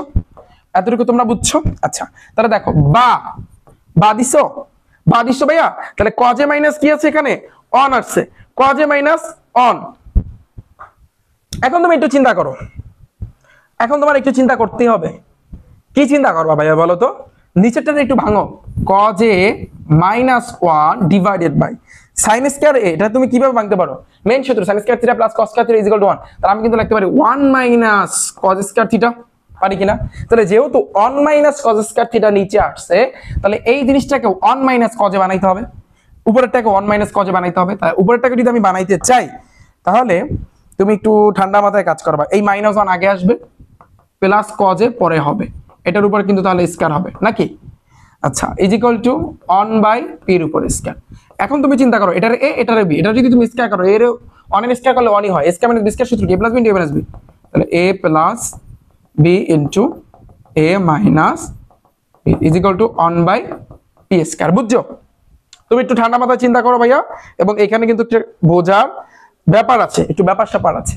এতটুকু তোমরা বুঝছো? আচ্ছা তাহলে দেখো বা দিছো ভাইয়া। তাহলে cos a মাইনাস কি আছে এখানে 1 আসছে, cos a মাইনাস 1। এখন তুমি একটু চিন্তা করো, এখন তোমার একটু চিন্তা করতেই হবে। কি চিন্তা করবা ভাইয়া বলো তো? নিচেরটা একটু ভাঙো, cos a - 1 divided by sin square a। এটা তুমি কিভাবে ভাঙতে পারো? মেইন সূত্র sin square theta plus cos square theta = 1। তাহলে আমি কিন্তু লিখতে পারি 1 - cos স্কয়ার থিটা, পারি কিনা? তাহলে যেহেতু 1 - cos স্কয়ার থিটা নিচে আসছে, তাহলে এই জিনিসটাকে 1 - cos a বানাইতে হবে, উপরেরটাকে 1 - cos a বানাইতে হবে। তাহলে উপরেরটাকে যদি আমি বানাইতে চাই তাহলে তুমি একটু ঠান্ডা মাথায় কাজ করবা, এই -1 আগে আসবে, প্লাস cos a পরে হবে, এটার উপর কিন্তু তাহলে স্কয়ার হবে নাকি? আচ্ছা = 1/p এর উপর স্কয়ার। এখন তুমি চিন্তা করো, এটার a এটার b, এটা যদি তুমি স্কয়ার করো, এর 1 এর স্কয়ার করলে 1 ই হয়, a স্কয়ার মানে b স্কয়ার সূত্র কি? a + b * a - b। তাহলে a + b * a - b = 1/p square. বুঝছো? তুমি একটু ঠান্ডা মাথায় চিন্তা করো ভাইয়া, এবং এখানে কিন্তু বোঝার ব্যাপার আছে, একটু ব্যাপার স্যাপার আছে।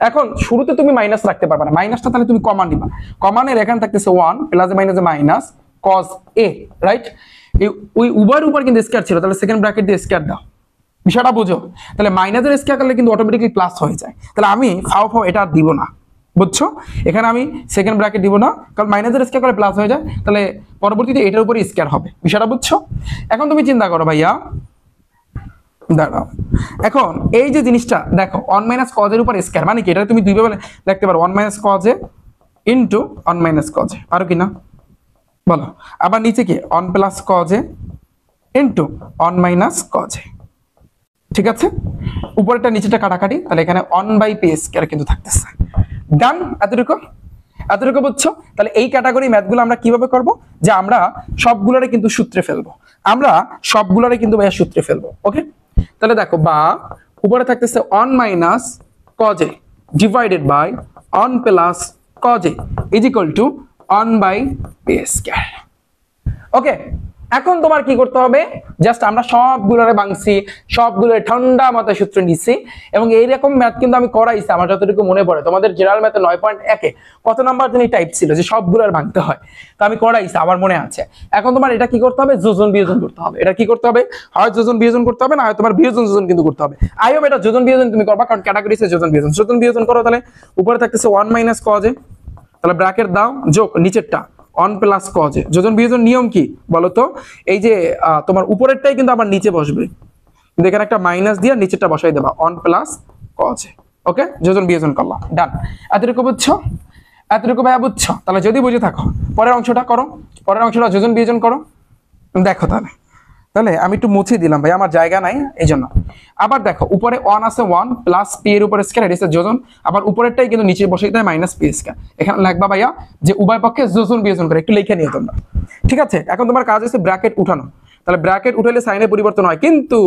এখন শুরুতে তুমি মাইনাস রাখতে পারবে না, মাইনাসটা তাহলে তুমি কমান নিবা। কমানের এখানে থাকতেছে 1 প্লাস মাইনাসে মাইনাস cos a, রাইট? ওই উভয়ের উপর কিন্তু স্কয়ার ছিল, তাহলে সেকেন্ড ব্র্যাকেট দিয়ে স্কয়ার দাও, বিষয়টা বুঝো। তাহলে মাইনাসের স্কয়ার করলে কিন্তু অটোমেটিক্যালি প্লাস হয়ে যায়। তাহলে আমি ফাও এটা দিব না, বুঝছো? এখানে আমি সেকেন্ড ব্র্যাকেট দিব না, কারণ মাইনাসের স্কয়ার করলে প্লাস হয়ে যায়, তাহলে পরবর্তীতে এটার উপরে স্কয়ার হবে, বিষয়টা বুঝছো? এখন তুমি চিন্তা করো ভাইয়া, দাঁড়াও। এখন এই যে জিনিসটা দেখো 1 - cos এর উপর স্কয়ার মানে কি? এটা তুমি দুইভাবে লিখতে পারো, 1 - cos a into 1 - cos a, পারো কি না বলো? আবার নিচে কি 1 + cos a into 1 - cos a। ঠিক আছে, উপরেরটা নিচেটা কাটাকাটি, তাহলে এখানে 1/p স্কয়ার কিন্তু থাকতেছে। ডান? এতটুকু বুঝছো? তাহলে এই ক্যাটাগরি ম্যাথগুলো আমরা কিভাবে করব? যে আমরা সবগুলোরে কিন্তু সূত্রে ফেলবো, ভাইয়া সূত্রে ফেলবো। ওকে, তাহলে দেখো বা উপরে থাকতেছে 1 - cos a divided by 1 + cos a = 1/p square. Okay, এখন তোমার কি করতে হবে? জাস্ট আমরা সবগুলোরে ভাঙছি, সবগুলোরে ঠান্ডা মাথায় সূত্র নিচ্ছি, এবং এইরকম ম্যাথ কিন্তু আমি করাইছি আমার যতটুকু মনে পড়ে। তোমাদের জেনারেল ম্যাথে 9.1 এ কত নাম্বার জানি টাইপ ছিল যে সবগুলোর ভাঙতে হয়, তো আমি করাইছি, আমার মনে আছে। এখন তোমার এটা কি করতে হবে? যোজন বিয়োজন করতে হবে। এটা কি করতে হবে? হয় যোজন বিয়োজন করতে হবে, না হয় তোমার বিয়োজন যোজন কিন্তু করতে হবে। আই হোপ এটা যোজন বিয়োজন তুমি করবা, কারণ ক্যাটাগরিতে যোজন বিয়োজন করো। তাহলে উপরে থাকতেছে 1 - cos a, তাহলে ব্র্যাকেট দাও, যোগ নিচেরটা 1 + cos a। যোজন বিয়োজন নিয়ম কি বলতো? এই যে তোমার উপরেরটাই কিন্তু আবার নিচে বসবে, কিন্তু এখানে একটা মাইনাস দিয়ে নিচেরটা বসাই দেবা 1 + cos a। ওকে, যোজন বিয়োজন করলাম, ডান। এতটুকু বুঝছো? এতটুকু ভাইয়া বুঝছো? তাহলে যদি বুঝে থাকো পরের অংশটা করো, পরের অংশটা যোজন বিয়োজন করো। দেখো তাহলে আমি একটু মুছে দিলাম ভাই, আমার জায়গা নাই এই জন্য। আবার দেখো উপরে 1 আছে, 1 + p এর উপর স্কয়ার, এটা হচ্ছে যোজন, আবার উপরেরটাই কিন্তু নিচে বসাইতে হয় -p স্কয়ার। এখানে লিখবা ভাইয়া যে উভয় পক্ষে যোজন বিয়োজন করে, একটু লিখে নিও তোমরা। ঠিক আছে, এখন তোমার কাজ হচ্ছে ব্র্যাকেট উঠানো। তাহলে ব্র্যাকেট উঠাইলে সাইনে পরিবর্তন হয়, কিন্তু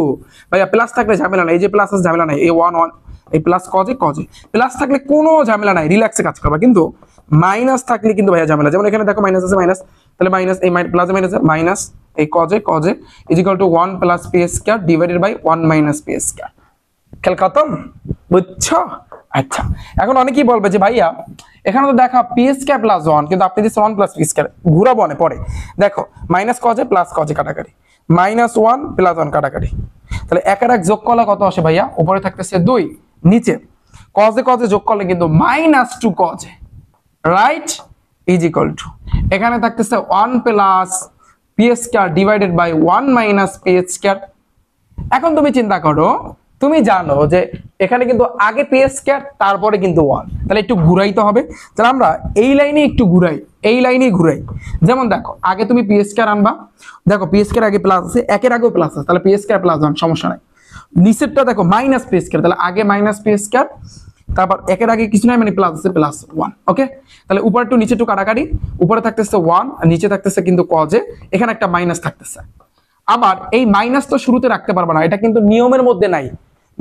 ভাইয়া প্লাস থাকলে ঝামেলা নাই। এই যে প্লাস আছে ঝামেলা নাই, এই 1 এই প্লাস cos a প্লাস থাকলে কোনো ঝামেলা নাই, রিল্যাক্সে কাজ করবা। কিন্তু মাইনাস থাকলে কিন্তু ভাইয়া ঝামেলা। যেমন এখানে দেখো মাইনাস আছে, মাইনাস, তাহলে মাইনাস এই প্লাস মাইনাস মাইনাস এই cos a = 1 + p square divided by 1 - p square. খেল খতম, বুঝছো? আচ্ছা, এখন অনেকেই বলবে যে ভাইয়া এখানে তো দেখা p স্কয়ার + 1, কিন্তু আপনি দিচ্ছেন 1 + p স্কয়ার, ঘুরাবো না পরে। দেখো -cos a + cos a কাটাকাটি, -1 + 1 কাটাকাটি, তাহলে একের এক যোগ করলে কত আসে ভাইয়া? উপরে থাকতেছে 2, নিচে cos a যোগ করলে কিন্তু -2 cos a, রাইট? = এখানে থাকতেছে 1 + p square divided by 1 - p square. এখন তুমি চিন্তা করো, তুমি জানো যে এখানে কিন্তু আগে p স্কয়ার তারপরে কিন্তু 1, তাহলে একটু ঘুরাইতে হবে। তাহলে আমরা এই লাইনে একটু ঘুরাই, এই লাইনেই ঘুরাই। যেমন দেখো আগে তুমি p স্কয়ার আনবা, দেখো p স্কয়ার আগে প্লাস আছে, একের আগেও প্লাস আছে, তাহলে p স্কয়ার + 1 সমস্যা নাই। নিচেরটা দেখো মাইনাস পি স্কয়ার, তাহলে আগে মাইনাস পি স্কয়ার, তারপর একের আগে কিছু নাই মানে প্লাস আছে প্লাস 1। ওকে, তাহলে উপরে টু নিচে টু কাটাকাটি, উপরে থাকতেছে 1 আর নিচে থাকতেছে কিন্তু কজে, এখানে একটা মাইনাস থাকতেছে। আবার এই মাইনাস তো শুরুতে রাখতে পারবো না, এটা কিন্তু নিয়মের মধ্যে নাই,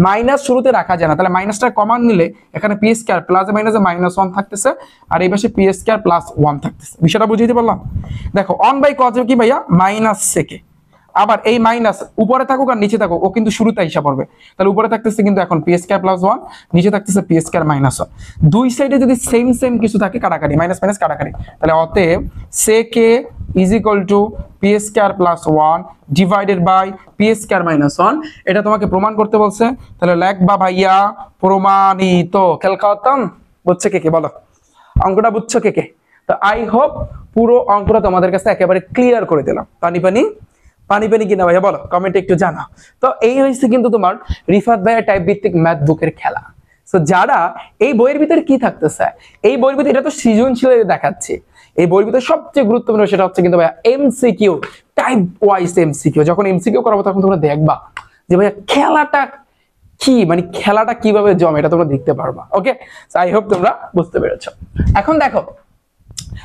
মাইনাস শুরুতে রাখা যায় না। তাহলে মাইনাসটা কমান নিলে এখানে পি স্কয়ার প্লাস মাইনাসে মাইনাস 1 থাকতেছে, আর এই পাশে পি স্কয়ার প্লাস 1 থাকতেছে। বিষয়টা বুঝিয়ে দিতে পারলাম? দেখো 1 বাই কজ কি ভাইয়া মাইনাস সেকে, আবার এই মাইনাস উপরে থাকুক আর নিচে থাকুক ও কিন্তু শুরুতে হিসাব করবে। তাহলে উপরে থাকতেছে কিন্তু এখন পি স্কয়ার প্লাস 1, নিচে থাকতেছে পি স্কয়ার মাইনাস 1। দুই সাইডে যদি সেম সেম কিছু থাকে কাটাকাটি, মাইনাস মাইনাস কাটাকাটি, তাহলে অতএব sec is equal to P square plus 1 divided by P square minus 1। এটা তোমাকে প্রমাণ করতে বলছে, তাহলে লেখবা ভাইয়া প্রমাণিত। খেল খাওয়াতাম, বুঝছে কে কে বলো? অঙ্কটা বুঝছো কে কে? তো আই হোপ পুরো অঙ্কটা তোমাদের কাছে একেবারে ক্লিয়ার করে দিলাম। পানি পানি পানি পানি কিনা ভাইয়া বলো, কমেন্টে একটু জানাও। তো এই হয়েছে কিন্তু তোমার রিফাত ভাইয়া টাইপ ভিত্তিক ম্যাথ বুকের খেলা। তো যারা এই বইয়ের ভিতরে কি থাকতেছে, এই বইয়ের ভিতরে এটা তো সৃজনশীল দেখাচ্ছে, এই বইয়ের ভিতরে সবচেয়ে গুরুত্বপূর্ণ সেটা হচ্ছে কিন্তু ভাইয়া এমসিকিউ, টাইপ ওয়াইজ এমসিকিউ। যখন এমসিকিউ করাবো তখন তোমরা দেখবা যে ভাইয়া খেলাটা কি, মানে খেলাটা কিভাবে জমে এটা তোমরা দেখতে পারবা। ওকে, আই হোপ তোমরা বুঝতে পেরেছো। এখন দেখো,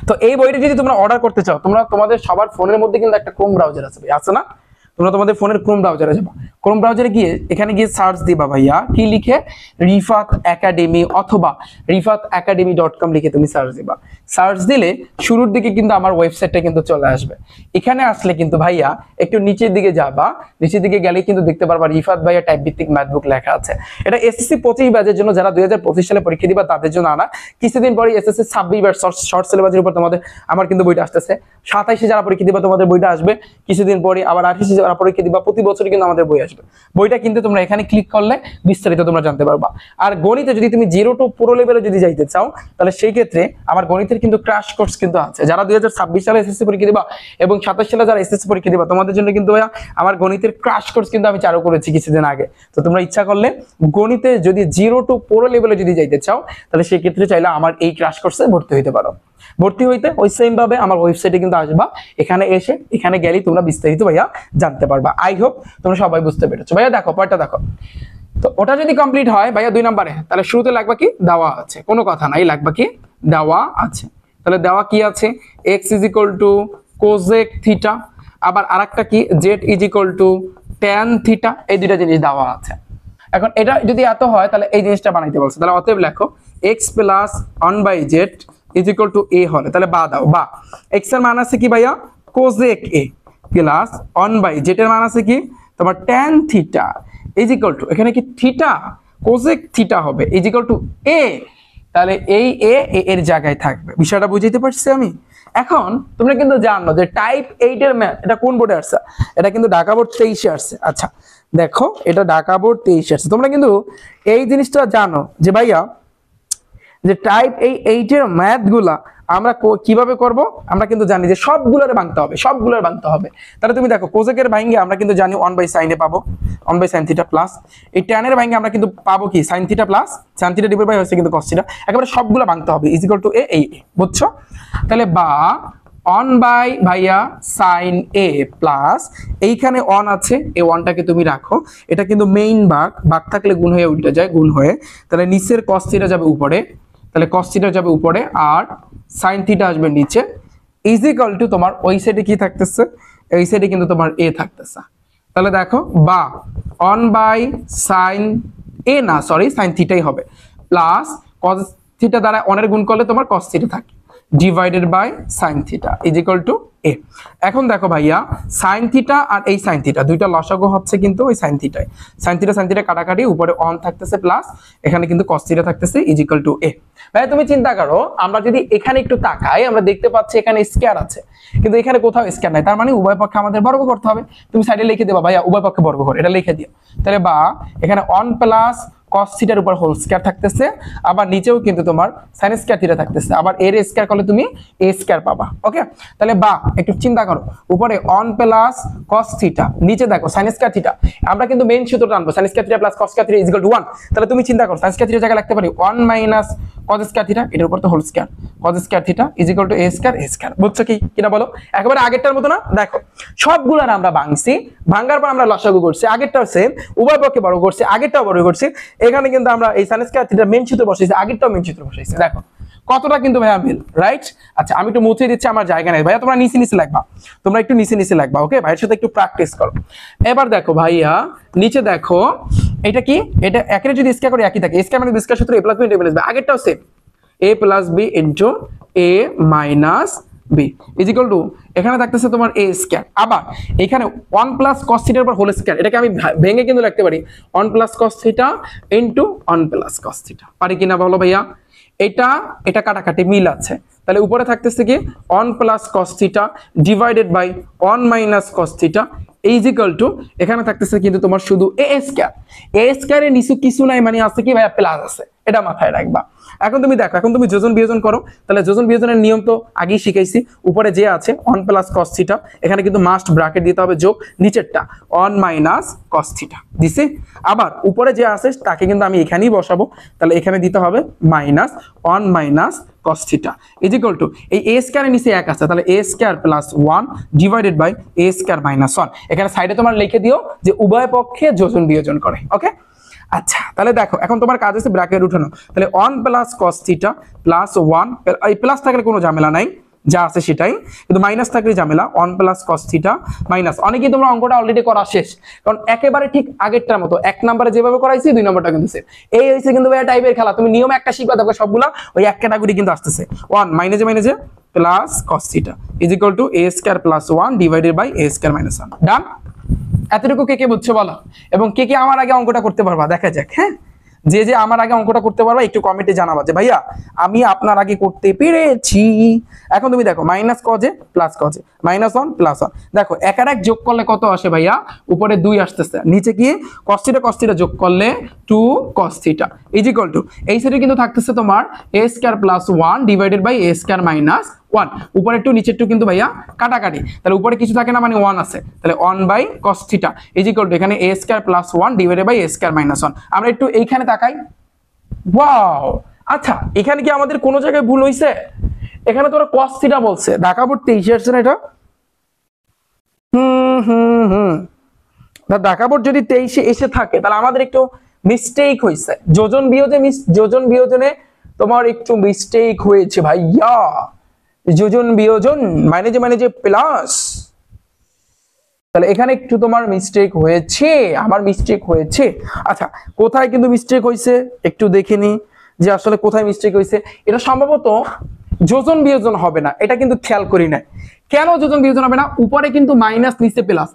তো এই বইটা যদি তোমরা অর্ডার করতে চাও, তোমরা তোমাদের সবার ফোনের মধ্যে কিন্তু একটা ক্রোম ব্রাউজার আছে ভাই, আছে না? তোমরা তোমাদের ফোনের ক্রোম ব্রাউজারে যাবা, ক্রোম ব্রাউজারে গিয়ে এখানে গিয়ে সার্চ দিবা ভাইয়া কি লিখে, রিফাত একাডেমি অথবা rifatacademy.com লিখে তুমি সার্চ দিবা। সার্চ দিলে শুরুর দিকে কিন্তু আমার ওয়েবসাইটটা কিন্তু চলে আসবে। এখানে আসলে কিন্তু ভাইয়া একটু নিচের দিকে যাবা, নিচের দিকে গেলে কিন্তু দেখতে পারবা রিফাত ভাইয়া টাইপ ভিত্তিক ম্যাথ বুক লেখা আছে। এটা এসএসসি 25 ব্যাচের জন্য, যারা 2025 সালে পরীক্ষা দিবা তাদের জন্য আনা। কিছুদিন পরে এসএসসি 26 ব্যাচ শর্ট সিলেবাসের উপর তোমাদের আমার কিন্তু বইটা আসতেছে। 27-এ যারা পরীক্ষা দিবা তোমাদের বইটা আসবে কিছুদিন পরে, আবার 28-এ যারা পরীক্ষা দিবা প্রতি বছরই কিন্তু আমাদের বই আসবে। বইটা কিন্তু তোমরা এখানে ক্লিক করলে বিস্তারিত তোমরা জানতে পারবা। আর গণিতে যদি তুমি 0 টু পুরো লেভেলে যদি যাইতে চাও, তাহলে সেই ক্ষেত্রে আমার গণিতের কিন্তু ক্র্যাশ কোর্স কিন্তু আছে। যারা 2026 সালে এসএসসি পরীক্ষা দিবা এবং 27 সালে যারা এসএসসি পরীক্ষা দিবা তোমাদের জন্য কিন্তু ভাইয়া আমার গণিতের ক্র্যাশ কোর্স কিন্তু আমি চালু করেছি কিছুদিন আগে। তো তোমরা ইচ্ছা করলে গণিতে যদি 0 টু পুরো লেভেলে যদি যাইতে চাও, তাহলে সেই ক্ষেত্রে চাইলে আমার এই ক্র্যাশ কোর্সে ভর্তি হইতে পারো। ভর্তি হইতে ওই সেম ভাবে আমার ওয়েবসাইটে কিন্তু আসবা, এখানে এসে এখানে গেলেই তোমরা বিস্তারিত ভাইয়া জানতে পারবা। আই হোপ তোমরা সবাই বুঝতে পেরেছো। ভাইয়া দেখো পয়েন্টটা দেখো, তো ওটা যদি কমপ্লিট হয় ভাইয়া 2 নম্বরে, তাহলে শুরুতে লাগবা কি, দেওয়া আছে, কোনো কথা নাই, লাগবা কি দেওয়া আছে। তাহলে দেওয়া কি আছে, x is equal two কোজেক theta, আবার আরেকটা কি z is equal two tan theta, এই দুইটা জিনিস দেওয়া আছে। এখন এটা যদি এত হয় তাহলে এই জিনিসটা বানাইতে বলছে, তাহলে অতএব লেখো x plus 1/z is equal to a হলে, তাহলে বা দাও, বা x এর মান আছে কি ভাইয়া কোজেক a প্লাস 1/z এর মান আছে কি তোমার tan theta is equal to, এখানে কি থিটা কোজেক থিটা হবে ইজ ইকুয়াল টু a, তাহলে এই a এর জায়গায় থাকবে। বিষয়টা বুঝাইতে পারছি আমি? এখন তোমরা কিন্তু জানো যে টাইপ 8 এর ম্যাথ এটা কোন বোর্ডে আসছে, এটা কিন্তু ঢাকা বোর্ড 23-এ আসছে। আচ্ছা দেখো, এটা ঢাকা বোর্ড 23-এ আসছে। তোমরা কিন্তু এই জিনিসটা জানো যে ভাইয়া যে টাইপ 8 এর ম্যাথ গুলা আমরা কিভাবে করব, আমরা কিন্তু জানি যে সবগুলোরে ভাঙতে হবে, সবগুলোর ভাঙতে হবে। তাহলে তুমি দেখো কোজেকের ভাঙে আমরা কিন্তু জানি 1/sin এ পাবো 1/sin থিটা প্লাস এই tan এর ভাঙে আমরা কিন্তু পাবো কি sin theta plus sin theta divide by হচ্ছে কিন্তু cos থিটা, একেবারে সবগুলো ভাঙতে হবে ইজ ইকুয়াল টু a এই বুঝছো? তাহলে বা 1 ভাইয়া sin a প্লাস এইখানে 1 আছে, এই 1টাকে তুমি রাখো, এটা কিন্তু মেইন ভাগ থাকলে গুণ হয়ে উল্টে যায়, গুণ হয়ে, তাহলে নিচের cos থিটা যাবে উপরে, তাহলে cos থিটা যাবে উপরে আর sin থিটা আসবে নিচে ইজ ইকুয়াল টু তোমার ওই সাইডে কি থাকতেছে, এই সাইডে কিন্তু তোমার a থাকতেছে। তাহলে দেখো বা 1/sin a না সরি sin থিটাই হবে প্লাস cos থিটা দ্বারা 1 এর গুণ করলে তোমার cos থিটা থাকে divided by sin theta is equal to a। এখন দেখো ভাইয়া sin থিটা আর এই sin থিটা দুইটা লসাগু হচ্ছে কিন্তু ওই sin থিটায়, sin থিটা কাটাকাটি, উপরে 1 থাকতেছে প্লাস এখানে কিন্তু cos থিটা থাকতেছে ইজ ইকুয়াল টু a। ভাইয়া তুমি চিন্তা করো, আমরা যদি এখানে একটু তাকাই আমরা দেখতে পাচ্ছি এখানে স্কয়ার আছে, কিন্তু এখানে কোথাও স্কয়ার নাই, তার মানে উভয় পক্ষে আমাদের বর্গ করতে হবে। তুমি সাইডে লিখে দেবা ভাইয়া উভয় পক্ষে বর্গ করে, এটা লিখে দিও। তাহলে বা এখানে 1 প্লাস cos থিটার উপর হোল স্কয়ার থাকতেছে, আবার নিচেও কিন্তু তোমার sin স্কয়ার থিটা থাকতেছে, আবার এর স্কয়ার করলে তুমি a স্কয়ার পাবা। ওকে, তাহলে বা একটু চিন্তা করো, উপরে 1 প্লাস cos থিটা, নিচে দেখো sin স্কয়ার থিটা, আমরা কিন্তু মেইন সূত্রটা আনবো sin square theta plus cos square theta 1। তাহলে তুমি চিন্তা করো sin স্কয়ার থিটা জায়গায় লিখতে পারি 1 মাইনাস cos স্কয়ার থিটা, এটার উপর তো whole square, cos square theta a square. বুঝছো কি কিনা বলো? একেবারে আগেরটার মতো না? দেখো সবগুলোর আমরা ভাঙছি, ভাঙার পর আমরা লসাগু করছি, আগেরটাও সেম, উভয় পক্ষে বড় করছি, আগেরটাও বড় করছি, এখানে কিন্তু আমরা এই sin স্কয়ার থিটা মেইন সূত্র বসাইছি, আগেরটাও মেইন সূত্র বসাইছি। দেখো কতটা কিন্তু ভাইয়া মিল, রাইট? আচ্ছা আমি একটু মুছে দিচ্ছি, আমার জায়গা নেই ভাইয়া, তোমরা নিচে নিচে লাগবা, তোমরা একটু নিচে নিচে লাগবা। ওকে, ভাইয়ের সাথে একটু প্র্যাকটিস করো। এবার দেখো ভাইয়া নিচে দেখো, এটা কি, এটা একের যদি স্কয়ার করে একই থাকে, স্কয়ার মানে স্কয়ার সূত্র a plus b into a plus b, আগেরটাও same a plus b into a minus b is equal to এখানে থাকতেছে তোমার a স্কয়ার, আবার এখানে 1 প্লাস cos থিটার উপর হোল স্কয়ার, এটাকে আমি ভেঙে কিন্তু লিখতে পারি 1 plus cos theta into 1 plus cos theta, পারি কিনা বলো ভাইয়া? এটা কাটাকাটি মিল আছে, তাহলে উপরে থাকতেছে কি 1 plus cos theta divided by 1 minus cos theta is equal to এখানে থাকতেছে কিন্তু তোমার শুধু a স্কয়ার, a স্কয়ারের নিচে কিছু নাই, মানে আছে কি ভাইয়া প্লাস আছে, এটা মাথায় রাখবা। এখন তুমি দেখো, এখন তুমি যোজন বিয়োজন করো, তাহলে যোজন বিয়োজনের নিয়ম তো আগেই শিখাইছি, উপরে যে আছে 1 প্লাস cos থিটা, এখানে কিন্তু মাস্ট ব্র্যাকেট দিতে হবে যোগ, নিচেরটা 1 মাইনাস cos থিটা দিছি, আবার উপরে যে আছে তাকে কিন্তু আমি এখানেই বসাবো, তাহলে এখানে দিতে হবে minus 1 minus cos theta is equal to এই a স্কয়ারের নিচে 1 আছে, তাহলে a square plus 1 divided by a square minus 1, এখানে সাইডে তোমার লিখে দিও যে উভয় পক্ষে যোজন বিয়োজন করে। ওকে, আচ্ছা তাহলে দেখো এখন তোমার কাজ আছে ব্র্যাকেট উঠানো, তাহলে 1 প্লাস cos থিটা প্লাস 1, এই প্লাস থাকলে কোনো ঝামেলা নাই, যা আছে সেটাই, কিন্তু মাইনাস থাকলে ঝামেলা, 1 প্লাস cos থিটা মাইনাস, অনেকেই তোমরা অঙ্কটা অলরেডি করা শেষ, কারণ একেবারে ঠিক আগেরটার মতো 1 নম্বরে যেভাবে করাইছি 2 নম্বরটা কিন্তু সেম, এই হইছে কিন্তু ভাই টাইপের খেলা, তুমি নিয়ম একটা শিখবা, দেখো সবগুলা ওই এক ক্যাটাগরি কিন্তু আসতেছে, 1 মাইনাসে plus cos theta is equal to a square plus 1 divided by a square minus 1। Done? এতটুকু কে কে বুঝছো বলো, এবং কে কে আমার আগে অঙ্কটা করতে পারবা দেখা যাক। হ্যাঁ, যে আমার আগে অঙ্কটা করতে পারবা একটু কমেন্টে জানাবা যে ভাইয়া আমি আপনার আগে করতে পেরেছি। এখন তুমি দেখো মাইনাস কজে প্লাস কজে, মাইনাস 1 প্লাস 1, দেখো এক আর এক যোগ করলে কত আসে ভাইয়া? উপরে 2 আসতেছে, নিচে কি cos থিটা যোগ করলে 2 cos theta is equal to এই সাইডে কিন্তু থাকতেছে তোমার a square plus 1 divided by a square minus 1, উপরে একটু নিচে একটু কিন্তু ভাইয়া কাটাকাটি, তাহলে উপরে কিছু থাকে না, মানে 1 আছে, তাহলে 1 by cos theta is equal to এখানে a square plus 1 divided by a square minus 1। আমরা একটু এইখানে তাকাই, ওয়াও আচ্ছা এখানে কি আমাদের কোনো জায়গায় ভুল হইছে? এখানে তোরা cos থিটা বলছে, ঢাকা বোর্ড 23 আসছে না এটা, ঢাকা বোর্ড যদি 23 এসে থাকে তাহলে আমাদের একটু মিস্টেক হয়েছে, যোজন বিয়োজনে তোমার একটু মিস্টেক হয়েছে ভাইয়া, যোজন বিয়োজন মাইনাসে প্লাস, তাহলে এখানে একটু তোমার মিস্টেক হয়েছে, আমার মিস্টেক হয়েছে। আচ্ছা কোথায় কিন্তু মিস্টেক হয়েছে একটু দেখে নি যে আসলে কোথায় মিস্টেক হয়েছে, এটা সম্ভবত যোজন বিয়োজন হবে না, এটা কিন্তু খেয়াল করি না, কেন যোজন বিয়োজন হবে না? উপরে কিন্তু মাইনাস নিচে প্লাস,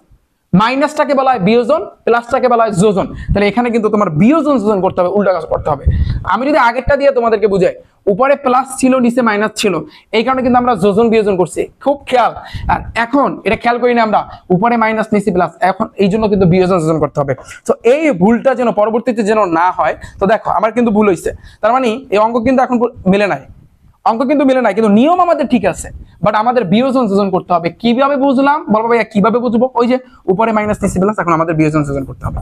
মাইনাসটাকে বলা হয় বিয়োজন, প্লাসটাকে বলা হয় যোজন, তাহলে এখানে কিন্তু তোমার বিয়োজন যোজন করতে হবে, উল্টা কাজ করতে হবে। আমি যদি আগেরটা দিয়ে তোমাদেরকে বুঝাই, উপরে প্লাস ছিল নিচে মাইনাস ছিল, এই কারণে কিন্তু আমরা যোজন বিয়োজন করছি, খুব খেয়াল। আর এখন এটা খেয়াল করি না আমরা, উপরে মাইনাস নিচে প্লাস, এখন এই জন্য কিন্তু বিয়োজন যোজন করতে হবে। তো এই ভুলটা যেন পরবর্তীতে যেন না হয়, তো দেখো আমার কিন্তু ভুল হয়েছে, তার মানে এই অঙ্ক কিন্তু এখন মিলে নাই, কিন্তু নিয়ম আমাদের ঠিক আছে, বাট আমাদের বিয়োজন যোজন করতে হবে। কিভাবে বুঝলাম বলবো ভাইয়া, কিভাবে বুঝবো? ওই যে উপরে মাইনাস নিচে প্লাস, এখন আমাদের বিয়োজন যোজন করতে হবে।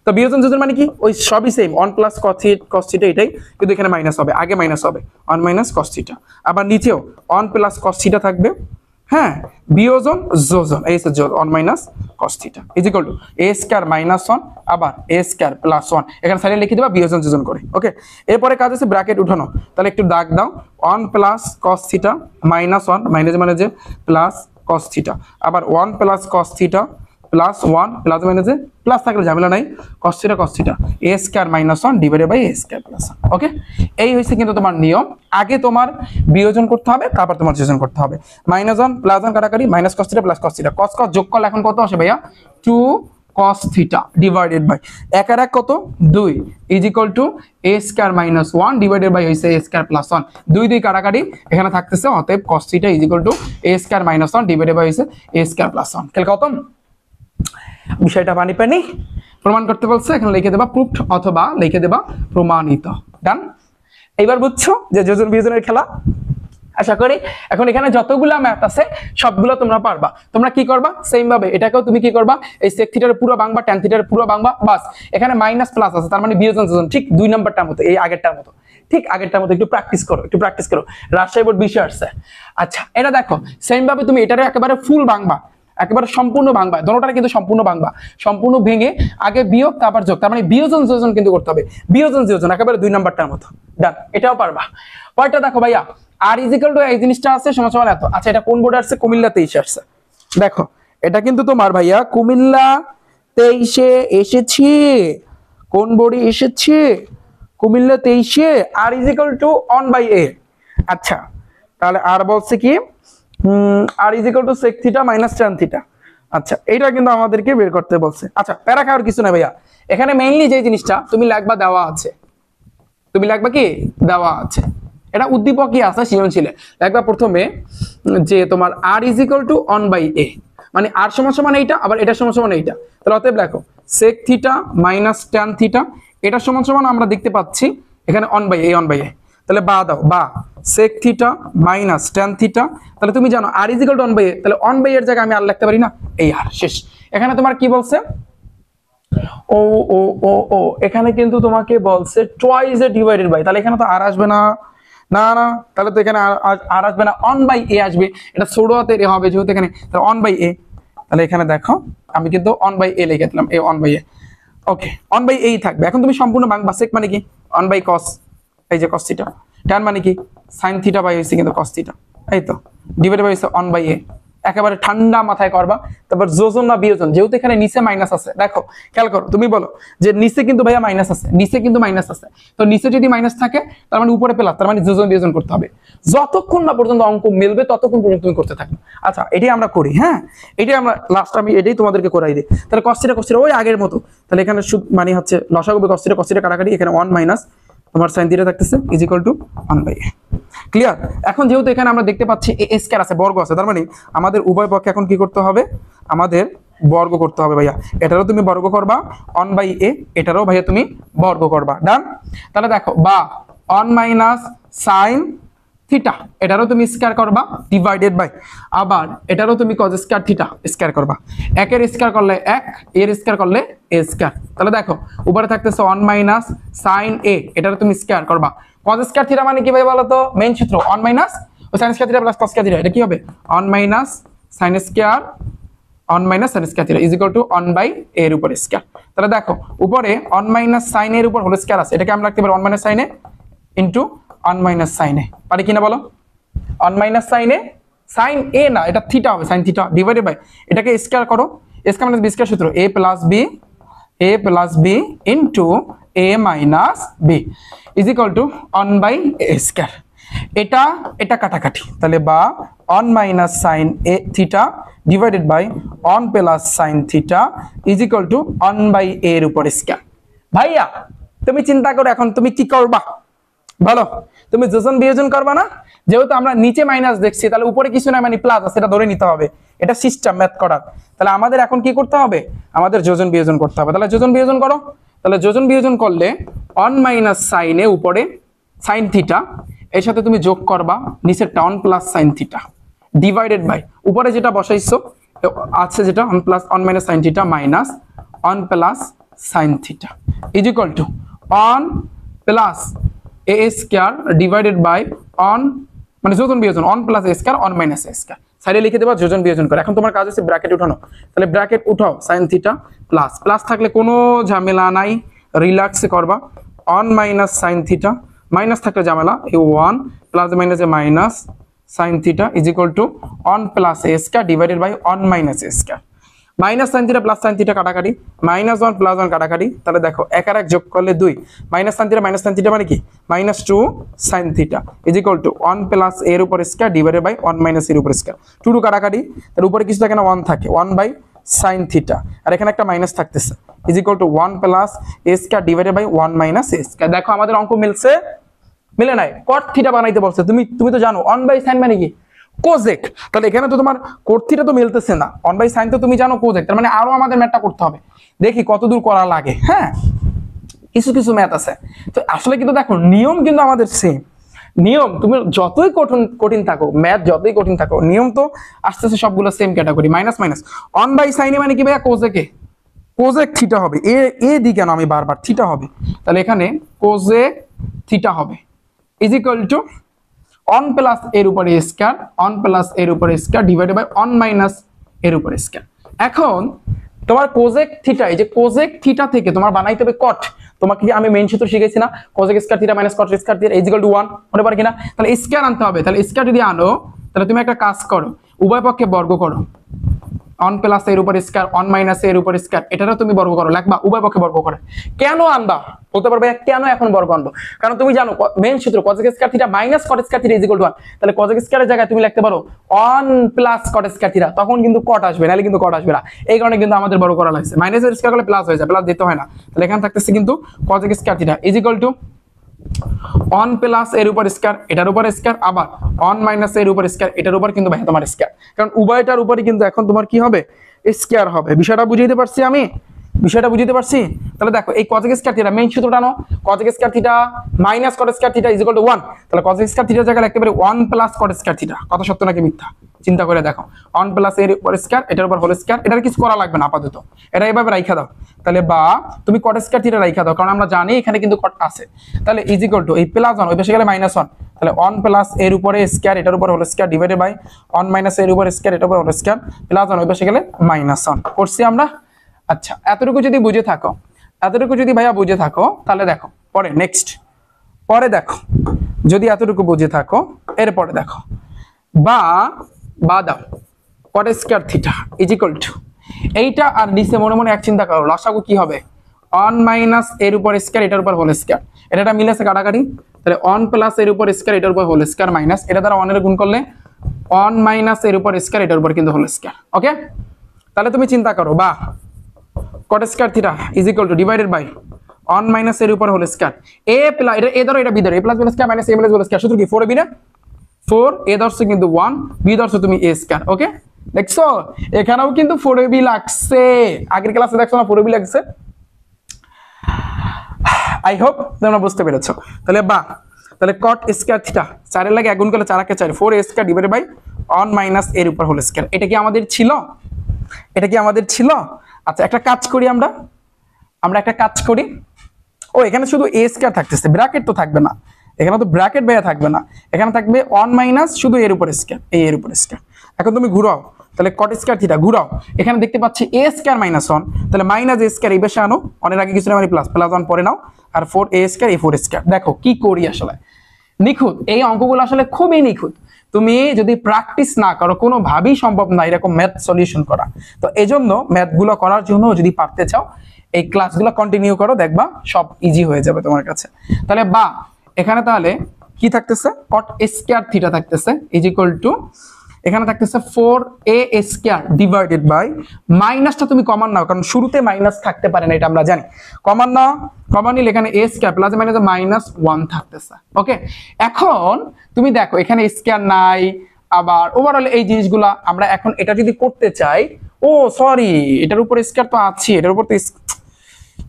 তো বিয়োজন যোজন মানে কি? ওই সবই সেম, 1 প্লাস cos থিটা এটাই, কিন্তু এখানে মাইনাস হবে, আগে মাইনাস হবে 1 মাইনাস cos থিটা, আবার নিচেও 1 প্লাস cos থিটা থাকবে, হ্যাঁ বিয়োজন যোজন, এই যে 1 minus cos theta is equal to a square minus 1 আবার a স্কয়ার প্লাস 1, এখানে সাইডে লিখে দেবা বিয়োজন যোজন করে। ওকে, এরপরে কাজ আছে ব্র্যাকেট উঠানো, তাহলে একটু দাগ দাও, 1 প্লাস cos থিটা মাইনাস 1 মাইনাসে প্লাস cos থিটা, আবার 1 plus cos theta plus 1 plus মাইনাসে প্লাস থাকলে ঝামেলা নাই, cos theta a square minus 1 divided by a square plus 1। Okay, এই হইছে কিন্তু তোমার নিয়ম, আগে তোমার বিয়োজন করতে হবে তারপর তোমার যোজন করতে হবে। মাইনাস 1 প্লাস 1 কাটাকাটি, minus cos theta plus cos theta, cos যোগ করলে এখন কত আসে ভাইয়া? 2 cos থিটা ডিভাইডেড বাই 1 আর 1 কত 2 is equal to a square minus 1 divided by হইছে a স্কয়ার প্লাস 1, 2 কাটাকাটি এখানে থাকতেছে, অতএব cos theta is equal to a square minus 1 divided by হইছে a স্কয়ার প্লাস 1। খেল খতম, বিষয়টা পানি প্রমাণ করতে বলছে, এখানে লিখে দেবা প্রুফড অথবা লিখে দেবা প্রমাণিত। ডান। এবার বুঝছো যে যোজন বিয়োজনের খেলা? আশা করি এখন এখানে যতগুলা ম্যাথ আছে সবগুলো তোমরা পারবা। তোমরা কি করবা, সেম ভাবে এটাকেও তুমি কি করবা, এই sec থিটার পুরো ভাঙবা, tan থিটার পুরো ভাঙবা, বাস এখানে মাইনাস প্লাস আছে তার মানে বিয়োজন যোজন, ঠিক 2 নাম্বারটার মতো, এই আগেরটার মতো, ঠিক আগেরটার মতো। একটু প্র্যাকটিস করো, একটু প্র্যাকটিস করো, রাজশাহী বোর্ড বিষয় আসছে। আচ্ছা এটা দেখো সেম ভাবে তুমি এটারে একেবারে ফুল ভাঙবা, একেবারে সম্পূর্ণ ভাঙবা, দোনোটারে কিন্তু সম্পূর্ণ ভাঙবা, সম্পূর্ণ ভেঙে আগে বিয়োগ তারপর যোগ, তার মানে বিয়োজন যোজন কিন্তু করতে হবে, বিয়োজন যোজন একেবারে 2 নাম্বারটার মতো। ডান, এটাও পারবা। পরেরটা দেখো ভাইয়া, আর ইজিক্যাল টু এই জিনিসটা আছে সমান সমান এত। আচ্ছা এটা কোন বোর্ডে আসছে? কুমিল্লা 23 আসছে। দেখো এটা কিন্তু তোমার ভাইয়া কুমিল্লা 23 এসেছে। কোন বোর্ডে এসেছে? কুমিল্লা 23 আর ইজিক্যাল টু 1/a। আচ্ছা তাহলে আর বলছে কি আর is equal to sec theta minus tan theta. আচ্ছা এইটা কিন্তু আমাদেরকে বের করতে বলছে। আচ্ছা প্যারা খাওয়ার কিছু না ভাইয়া, এখানে মেইনলি যে জিনিসটা তুমি লিখবা দেওয়া আছে, তুমি লিখবা কি দেওয়া আছে, এটা উদ্দীপকই আছে সৃজনশীলে। লিখবা প্রথমে যে তোমার r ইজিক্যাল টু 1/a, মানে r সমান সমান এইটা, আবার এটা সমান সমান এইটা। তাহলে অতএব লেখো sec theta minus tan theta, এটা সমান সমান আমরা দেখতে পাচ্ছি এখানে 1/a। তাহলে বা দাও, বা sec theta minus tan theta. তাহলে তুমি জানো r ইজিক্যাল টু 1/a, তাহলে 1/a এর জায়গায় আমি আর লিখতে পারি না, এই আর শেষ। এখানে তোমার কি বলছে? ও ও ও ও এখানে কিন্তু তোমাকে বলছে টুয়াইস এ ডিভাইডেড বাই, তাহলে এখানে তো আর আসবে না, না না, তাহলে তো এখানে আর আসবে না, 1/a আসবে। এটা ছোট হাতের এ হবে যেহেতু এখানে, তাহলে 1/a। তাহলে এখানে দেখো আমি কিন্তু 1/a লিখে দিলাম, এই 1/a। ওকে 1/a থাকবে। এখন তুমি সম্পূর্ণ ভাঙবা, sec মানে কি 1/cos, এই যে cos থিটা, tan মানে কি sin থিটা বাই হইছে কিন্তু cos থিটা, এই তো ডিভাইডেড বাই হইছে 1/a। একেবারে ঠান্ডা মাথায় করবা। তারপর যোজন না বিয়োজন, যেহেতু এখানে নিচে মাইনাস আছে, দেখো খেয়াল করো, তুমি বলো যে নিচে কিন্তু ভাইয়া মাইনাস আছে, নিচে কিন্তু মাইনাস আছে, তো নিচে যদি মাইনাস থাকে তার মানে উপরে প্লাস, তার মানে যোজন বিয়োজন করতে হবে। যতক্ষণ না পর্যন্ত অঙ্ক মিলবে ততক্ষণ পর্যন্ত তুমি করতে থাকো। আচ্ছা এটাই আমরা করি, হ্যাঁ এটাই আমরা লাস্ট, আমি এটাই তোমাদেরকে করাই দিই। তাহলে cos থিটা ওই আগের মতো, তাহলে এখানে মানে হচ্ছে লসাগু cos থিটা কাটাকাটি, এখানে 1 মাইনাস তোমার sin থিটা থাকতেছে is equal to 1/a। Clear? এখন যেহেতু এখানে আমরা দেখতে পাচ্ছি a স্কয়ার আছে, বর্গ আছে, তার মানে আমাদের উভয় পক্ষে এখন কি করতে হবে, আমাদের বর্গ করতে হবে ভাইয়া। এটারও তুমি বর্গ করবা 1/a, এটারও ভাইয়া তুমি বর্গ করবা। ডান। তাহলে দেখো বা 1 মাইনাস sin থিটা, এটারও তুমি স্কয়ার করবা ডিভাইডেড বাই, আবার এটারও তুমি cos স্কয়ার থিটা স্কয়ার করবা। একের স্কয়ার করলে 1, এর স্কয়ার করলে a স্কয়ার। তাহলে দেখো উপরে থাকতেছে 1 মাইনাস sin a, এটারও তুমি স্কয়ার করবা। cos স্কয়ার থিটা মানে কি ভাই বলো তো? মেইন সূত্র 1 minus sin square theta plus cos square theta, এটা কি হবে 1 minus sin square 1 minus sin square theta is equal to 1/a এর উপর স্কয়ার। তাহলে দেখো উপরে 1 মাইনাস sin এর উপর হোল স্কয়ার আছে, এটাকে আমরা লিখতে পারি 1 minus sin a into 1 minus sin a, পারি কিনা বলো? 1 minus sin a, sin a না এটা থিটা হবে, sin থিটা ডিভাইডেড বাই, এটাকে স্কয়ার করো, স্কয়ার মাইনাস b স্কয়ার সূত্র a plus b into a minus b is equal to 1/a square. এটা কাটাকাটি, তাহলে বা 1 minus sin a theta divided by 1 plus sin theta is equal to 1/a এর উপর square. ভাইয়া তুমি চিন্তা করো এখন তুমি কি করবা বলো? তুমি যোজন বিয়োজন করবা না? যেহেতু আমরা নিচে মাইনাস দেখছি, তাহলে উপরে কিছু না মানে প্লাস আছে, এটা ধরে নিতে হবে, এটা সিস্টেম ম্যাথ করার। তাহলে আমাদের এখন কি করতে হবে? আমাদের যোজন বিয়োজন করতে হবে। তাহলে যোজন বিয়োজন করো। তাহলে যোজন বিয়োজন করলে 1 মাইনাস sin এ উপরে sin থিটা, এর সাথে তুমি যোগ করবা নিচেরটা 1 plus sin theta divided by উপরে যেটা বসাইছো আছে যেটা 1 minus sin theta minus 1 plus sin theta is equal to 1 plus a square divided by 1 মানে যোজন বিয়োজন 1 plus a square 1 minus a square, সাইডে লিখে দেবা যোজন বিয়োজন করে। এখন তোমার কাজ হচ্ছে ব্র্যাকেট উঠানো, তাহলে ব্র্যাকেট উঠাও sin থিটা প্লাস, প্লাস থাকলে কোনো ঝামেলা নাই, রিল্যাক্সে করবা 1 মাইনাস sin থিটা, মাইনাস থাকলে ঝামেলা, এই 1 plus minus A minus sin theta is equal to 1 plus a square divided by 1 minus a square. Minus sin theta plus sin theta কাটাকাটি, মাইনাস 1 প্লাস 1 কাটাকাটি, তাহলে দেখো 1 আর 1 যোগ করলে 2, মাইনাস sin থিটা মানে কি minus 2 sin theta is equal to 1 plus a এর উপর স্কয়ার ডিভাইডেড বাই 1 মাইনাস এর উপর স্কয়ার। 2 কাটাকাটি, তার উপরে কিছু থাকে না 1 থাকে, 1 বাই sin থিটা, আর এখানে একটা মাইনাস থাকতেছে is equal to 1 plus a square divided by 1 minus a square. দেখো আমাদের অঙ্ক মিলছে, মিলে নাই? cot থিটা বানাইতে বলছে, তুমি তো জানো 1 বাই sin মানে কি কোজেক। তাহলে এখানে তো তোমার কোট থিটা তো মিলতেছে না, 1/sin তো তুমি জানো কোজেক, তার মানে আরো আমাদের ম্যাথটা করতে হবে। দেখি কতদূর করা লাগে। হ্যাঁ, কিছু কিছু ম্যাথ আছে। তো আসলে কিন্তু দেখো নিয়ম কিন্তু আমাদের সেম। নিয়ম তুমি যতই কঠিন থাকো, ম্যাথ যতই কঠিন থাকো, নিয়ম তো আস্তে আস্তে সবগুলো same category. Minus minus 1/sin মানে কি ভাইয়া? কোজেকে, কোজেক থিটা হবে। এ দি কেন আমি বারবার থিটা হবে, তাহলে এখানে কোজেক থিটা হবে ইজ ইকুয়াল টু 1 প্লাস এর উপরে স্কয়ার, 1 প্লাস এর উপরে স্কয়ার ডিভাইডেড বাই 1 মাইনাস এর উপরে স্কয়ার। এখন তোমার কোজেক থিটা, এই যে কোজেক থিটা থেকে তোমার বানাইতে হবে কট। তোমাকে কি আমি মেইন সূত্র শিখেছি না, কোজেক square theta minus cot square theta is equal to 1, মনে পারে কিনা? তাহলে স্কয়ার আনতে হবে। তাহলে স্কয়ার যদি আনো, তাহলে তুমি একটা কাজ করো, উভয় পক্ষে বর্গ করো। 1 প্লাস এর উপর স্কয়ার, 1 মাইনাস এর উপর স্কয়ার, এটারও তুমি বর্গ করো, লাগবা উভয় পক্ষে বর্গ করে। কেন আনবা বলতে পারবে, কেন এখন বর্গ আনবো? কারণ তুমি জানো মেইন সূত্র কোজেক square theta minus cot square theta is equal to 1। তাহলে কোজেক স্কয়ারের জায়গায় তুমি লিখতে পারো 1 প্লাস কট স্কয়ার থিটা, তখন কিন্তু কট আসবে, নাহলে কিন্তু কট আসবে না। এই কারণে কিন্তু আমাদের বর্গ করা লাগছে। মাইনাস এর স্কয়ার করলে প্লাস হয়ে যায়, প্লাস দিতে হয় না। তাহলে এখানে থাকতেছে কিন্তু কোজেক square theta is equal to 1 plus এর উপর স্কয়ার, এটার উপর স্কয়ার, আবার 1 মাইনাস এর উপর স্কয়ার, এটার উপর কিন্তু ভাই তোমার স্কয়ার। কারণ উভয়টার উপরই কিন্তু এখন তোমার কি হবে? স্কয়ার হবে। বিষয়টা বুঝাইতে পারছি আমি? বিষয়টা বুঝাইতে পারছি? তাহলে দেখো এই কোজেক স্কয়ার থিটা মেইন সূত্রটা নাও, cosec square theta minus cot square theta is equal to 1। তাহলে কোজেক স্কয়ার থিটার জায়গায় লিখতে পারি 1 প্লাস কট স্কয়ার থিটা। কথা সত্য নাকি মিথ্যা চিন্তা করে দেখো। 1 প্লাস এর উপর স্কয়ার, এটার উপর হোল স্কয়ার, এটার কিছু করা লাগবে না আপাতত, এটা এভাবে রাইখা দাও। তাহলে বা তুমি কট স্কয়ার থিটা রাইখা দাও, কারণ আমরা জানি এখানে কিন্তু কট আছে। তাহলে ইজ ইকুয়াল টু এই প্লাস 1 ওই পাশে গেলে মাইনাস 1, তাহলে 1 প্লাস এর উপরে স্কয়ার, এটার উপর whole square divided by 1 minus এর উপর স্কয়ার, এটার উপর হোল স্কয়ার, প্লাস 1 ওই পাশে গেলে মাইনাস 1 করছি আমরা। আচ্ছা, এতটুকু যদি বুঝে থাকো, এতটুকু যদি ভাইয়া বুঝে থাকো, তাহলে দেখো পরে নেক্সট, পরে দেখো যদি এতটুকু বুঝে থাকো, এরপরে দেখো বা দাও কট square theta is equal two এইটা আর নিচে মনে মনে এক চিন্তা করো, লসাগু কি হবে? 1 মাইনাস এর উপর স্কয়ার, এটার উপর হোল স্কয়ার, এটা মিলেছে কাটাকাটি। তাহলে 1 প্লাস এর উপর স্কয়ার, এটার উপর হোল স্কয়ার, মাইনাস এটা দ্বারা 1 এর গুণ করলে 1 মাইনাস এর উপর স্কয়ার, এটার উপর কিন্তু হোল স্কয়ার। ওকে, তাহলে তুমি চিন্তা করো বা cot square theta is equal to divided by 1 minus এর উপর হোল স্কয়ার, এ প্লাস এটা এ ধরো, এটা বি ধরো, এ প্লাস বি স্কয়ার মাইনাস এ প্লাস বি স্কয়ার, সূত্র কি 4 বি না? 4 এ ধরছো কিন্তু 1, বি ধরছো তুমি এ স্কয়ার। ওকে, দেখছো এখানেও কিন্তু 4ab লাগছে, আগের ক্লাসে দেখছো না 4ab লাগছে। আই হোপ তোমরা বুঝতে পেরেছো। তাহলে বা তাহলে cot স্কয়ার থিটা 4 এর লাগে গুণ করলে 4 কে 4, 4a square divided by 1 minus এর উপর হোল স্কয়ার। এটা কি আমাদের ছিল? এটা কি আমাদের ছিল? আচ্ছা, একটা কাজ করি আমরা একটা কাজ করি। ও এখানে শুধু a স্কয়ার থাকতেছে, ব্র্যাকেট তো থাকবে না, এখানে তো ব্র্যাকেট বেয়া থাকবে না, এখানে থাকবে 1 মাইনাস শুধু এর উপর স্কয়ার, এই এর উপর স্কয়ার। এখন তুমি ঘুরাও, তাহলে cot স্কয়ার থিটা ঘুরাও, এখানে দেখতে পাচ্ছি a স্কয়ার মাইনাস 1, তাহলে মাইনাস a স্কয়ার এই পাশে আনো, অনেক আগে কিছু না মানে প্লাস, প্লাস 1 পরে নাও, আর 4a স্কয়ার এই 4 স্কয়ার। দেখো কি করি আসলে, নিখুঁত এই অঙ্কগুলো আসলে খুবই নিখুঁত। তুমি যদি প্র্যাকটিস না করো কোনোভাবেই সম্ভব না এরকম ম্যাথ সলিউশন করা। তো এজন্য ম্যাথগুলো করার জন্য যদি পারতে চাও এই ক্লাসগুলো কন্টিনিউ করো, দেখবা সব ইজি হয়ে যাবে তোমার কাছে। তাহলে বা এখানে তাহলে কি থাকতেছে? cot স্কয়ার থিটা থাকতেছে ইজ ইকুয়াল টু এখানে থাকতেছে 4a স্কয়ার ডিভাইডেড বাই, মাইনাসটা তুমি কমন নাও কারণ শুরুতে মাইনাস থাকতে পারে না, এটা আমরা জানি। কমন নাও, কমন নিলে এখানে a square plus minus minus 1 থাকতেছে। ওকে, এখন তুমি দেখো এখানে স্কয়ার নাই, আবার ওভারঅল এই জিনিসগুলো আমরা এখন এটা যদি করতে চাই, ও সরি এটার উপর স্কয়ার তো আছে, এটার উপর তো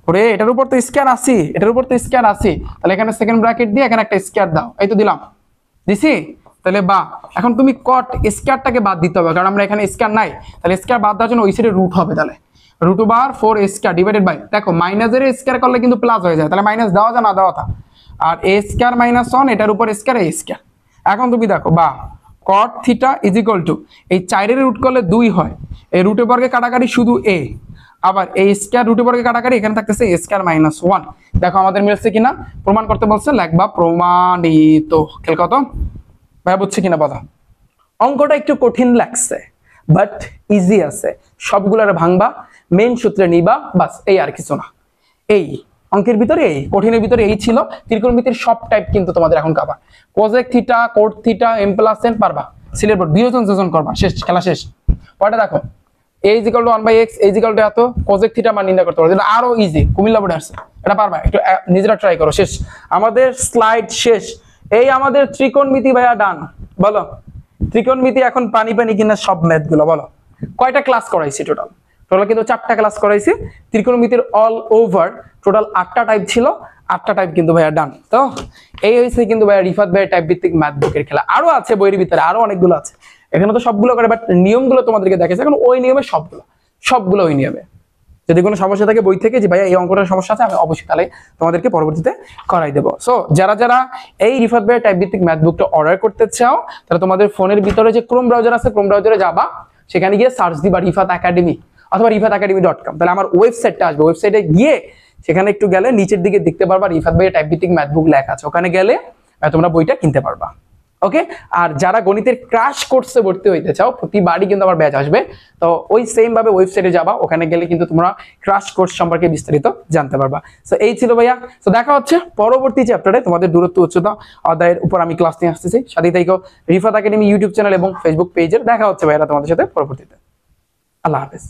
ওরে এটার উপর তো স্কয়ার আছে, এটার উপর তো স্কয়ার আছে, তাহলে এখানে সেকেন্ড ব্র্যাকেট দিয়ে এখানে একটা স্কয়ার দাও, এই তো দিলাম, দিছি। তাহলে বা এখন তুমি cot স্কয়ারটাকে বাদ দিতে হবে, কারণ আমরা এখানে স্কয়ার নাই, তাহলে স্কয়ার বাদ দেওয়ার জন্য ওই সাইডে রুট হবে, তাহলে root over 4a square divided by, দেখো মাইনাসের স্কয়ার করলে কিন্তু প্লাস হয়ে যায়, তাহলে মাইনাস দেওয়া যায় না দেওয়া থা, আর a স্কয়ার মাইনাস 1 এটার উপর স্কয়ার a স্কয়ার। এখন তুমি দেখো বা cot theta is equal to এই 4 এর রুট করলে 2 হয়, এই রুটের বর্গে কাটাকাটি শুধু a, আবার এই স্কয়ার রুটের বর্গে কাটাকাটি এখানে থাকতেছে a স্কয়ার মাইনাস 1। দেখো আমাদের মিলছে কিনা, প্রমাণ করতে বলছে, লেখবা প্রমাণিত। খেল কত ভাই বুঝছে কিনা বলো? অঙ্কটা একটু কঠিন লাগছে বাট ইজি আছে, সবগুলোর ভাঙবা, মেইন সূত্রে নিবা, বাস এই আর কিছু না। এই অঙ্কের ভিতরে এই কঠিনের ভিতরে এই ছিল, ত্রিকোণমিতির সব টাইপ কিন্তু তোমাদের এখন কাবা, cosec theta, cot theta, m plus n পারবা, সিলের বোর্ড বিয়োজন যোজন করবা, শেষ, খেলা শেষ। পরে দেখো a = 1/x, a = এত, কোজেক থিটা মান নির্ণয় করতে পারো, যেটা আরো ইজি, কুমিল্লা বোর্ডে আসছে, এটা পারবা, একটু নিজেরা ট্রাই করো, শেষ আমাদের স্লাইড শেষ। এই আমাদের ত্রিকোণমিতি ভাইয়া ডান, বলো ত্রিকোণমিতি এখন পানি পানি কিনা সব ম্যাথ গুলো বলো কয়টা ক্লাস করাইছি টোটাল? টোটাল কিন্তু 4টা ক্লাস করাইছি। ত্রিকোণমিতির অল ওভার টোটাল 8টা টাইপ ছিল, 8টা টাইপ কিন্তু ভাইয়া ডান। তো এই হয়েছে কিন্তু ভাইয়া রিফাত ভাইয়ের টাইপ ভিত্তিক ম্যাথ বুকের খেলা। আরো আছে বইয়ের ভিতরে, আরো অনেকগুলো আছে, এখানে তো সবগুলো করে, বাট নিয়মগুলো তোমাদেরকে দেখাচ্ছে এখন ওই নিয়মে সবগুলো ওই নিয়মে। যদি কোনো সমস্যা থাকে বই থেকে যে ভাইয়া এই অঙ্কটার সমস্যা আছে, আমি অবশ্যই তাহলে তোমাদেরকে পরবর্তীতে করাই দেবো। সো যারা এই রিফাত ভাইয়ের টাইপ ভিত্তিক ম্যাথ বুকটা অর্ডার করতে চাও, তাহলে তোমাদের ফোনের ভিতরে যে ক্রোম ব্রাউজার আছে, ক্রোম ব্রাউজারে যাবা, সেখানে গিয়ে সার্চ দিবা রিফাত একাডেমি অথবা rifatacademy.com, তাহলে আমার ওয়েবসাইটটা আসবে। ওয়েবসাইটে গিয়ে সেখানে একটু গেলে নিচের দিকে দেখতে পারবা রিফাত ভাইয়ের টাইপ ভিত্তিক ম্যাথ বুক লেখা আছে, ওখানে গেলে তোমরা বইটা কিনতে পারবা। ওকে, আর যারা গণিতের ক্রাশ কোর্সে ভর্তি হইতে চাও, প্রতিবারই কিন্তু আমার ব্যাচ আসবে, তো ওই সেম ভাবে ওয়েবসাইটে যাবা, ওখানে গেলে কিন্তু তোমরা ক্রাশ কোর্স সম্পর্কে বিস্তারিত জানতে পারবা। সো এই ছিল ভাইয়া, তো দেখা হচ্ছে পরবর্তী চ্যাপ্টারে তোমাদের দূরত্ব উচ্চতা অধ্যায়ের উপর আমি ক্লাস নিয়ে আসতেছি। সাথে থাকো রিফাত একাডেমি ইউটিউব চ্যানেল এবং ফেসবুক পেজের। দেখা হচ্ছে ভাইয়া তোমাদের সাথে পরবর্তীতে। আল্লাহ হাফেজ।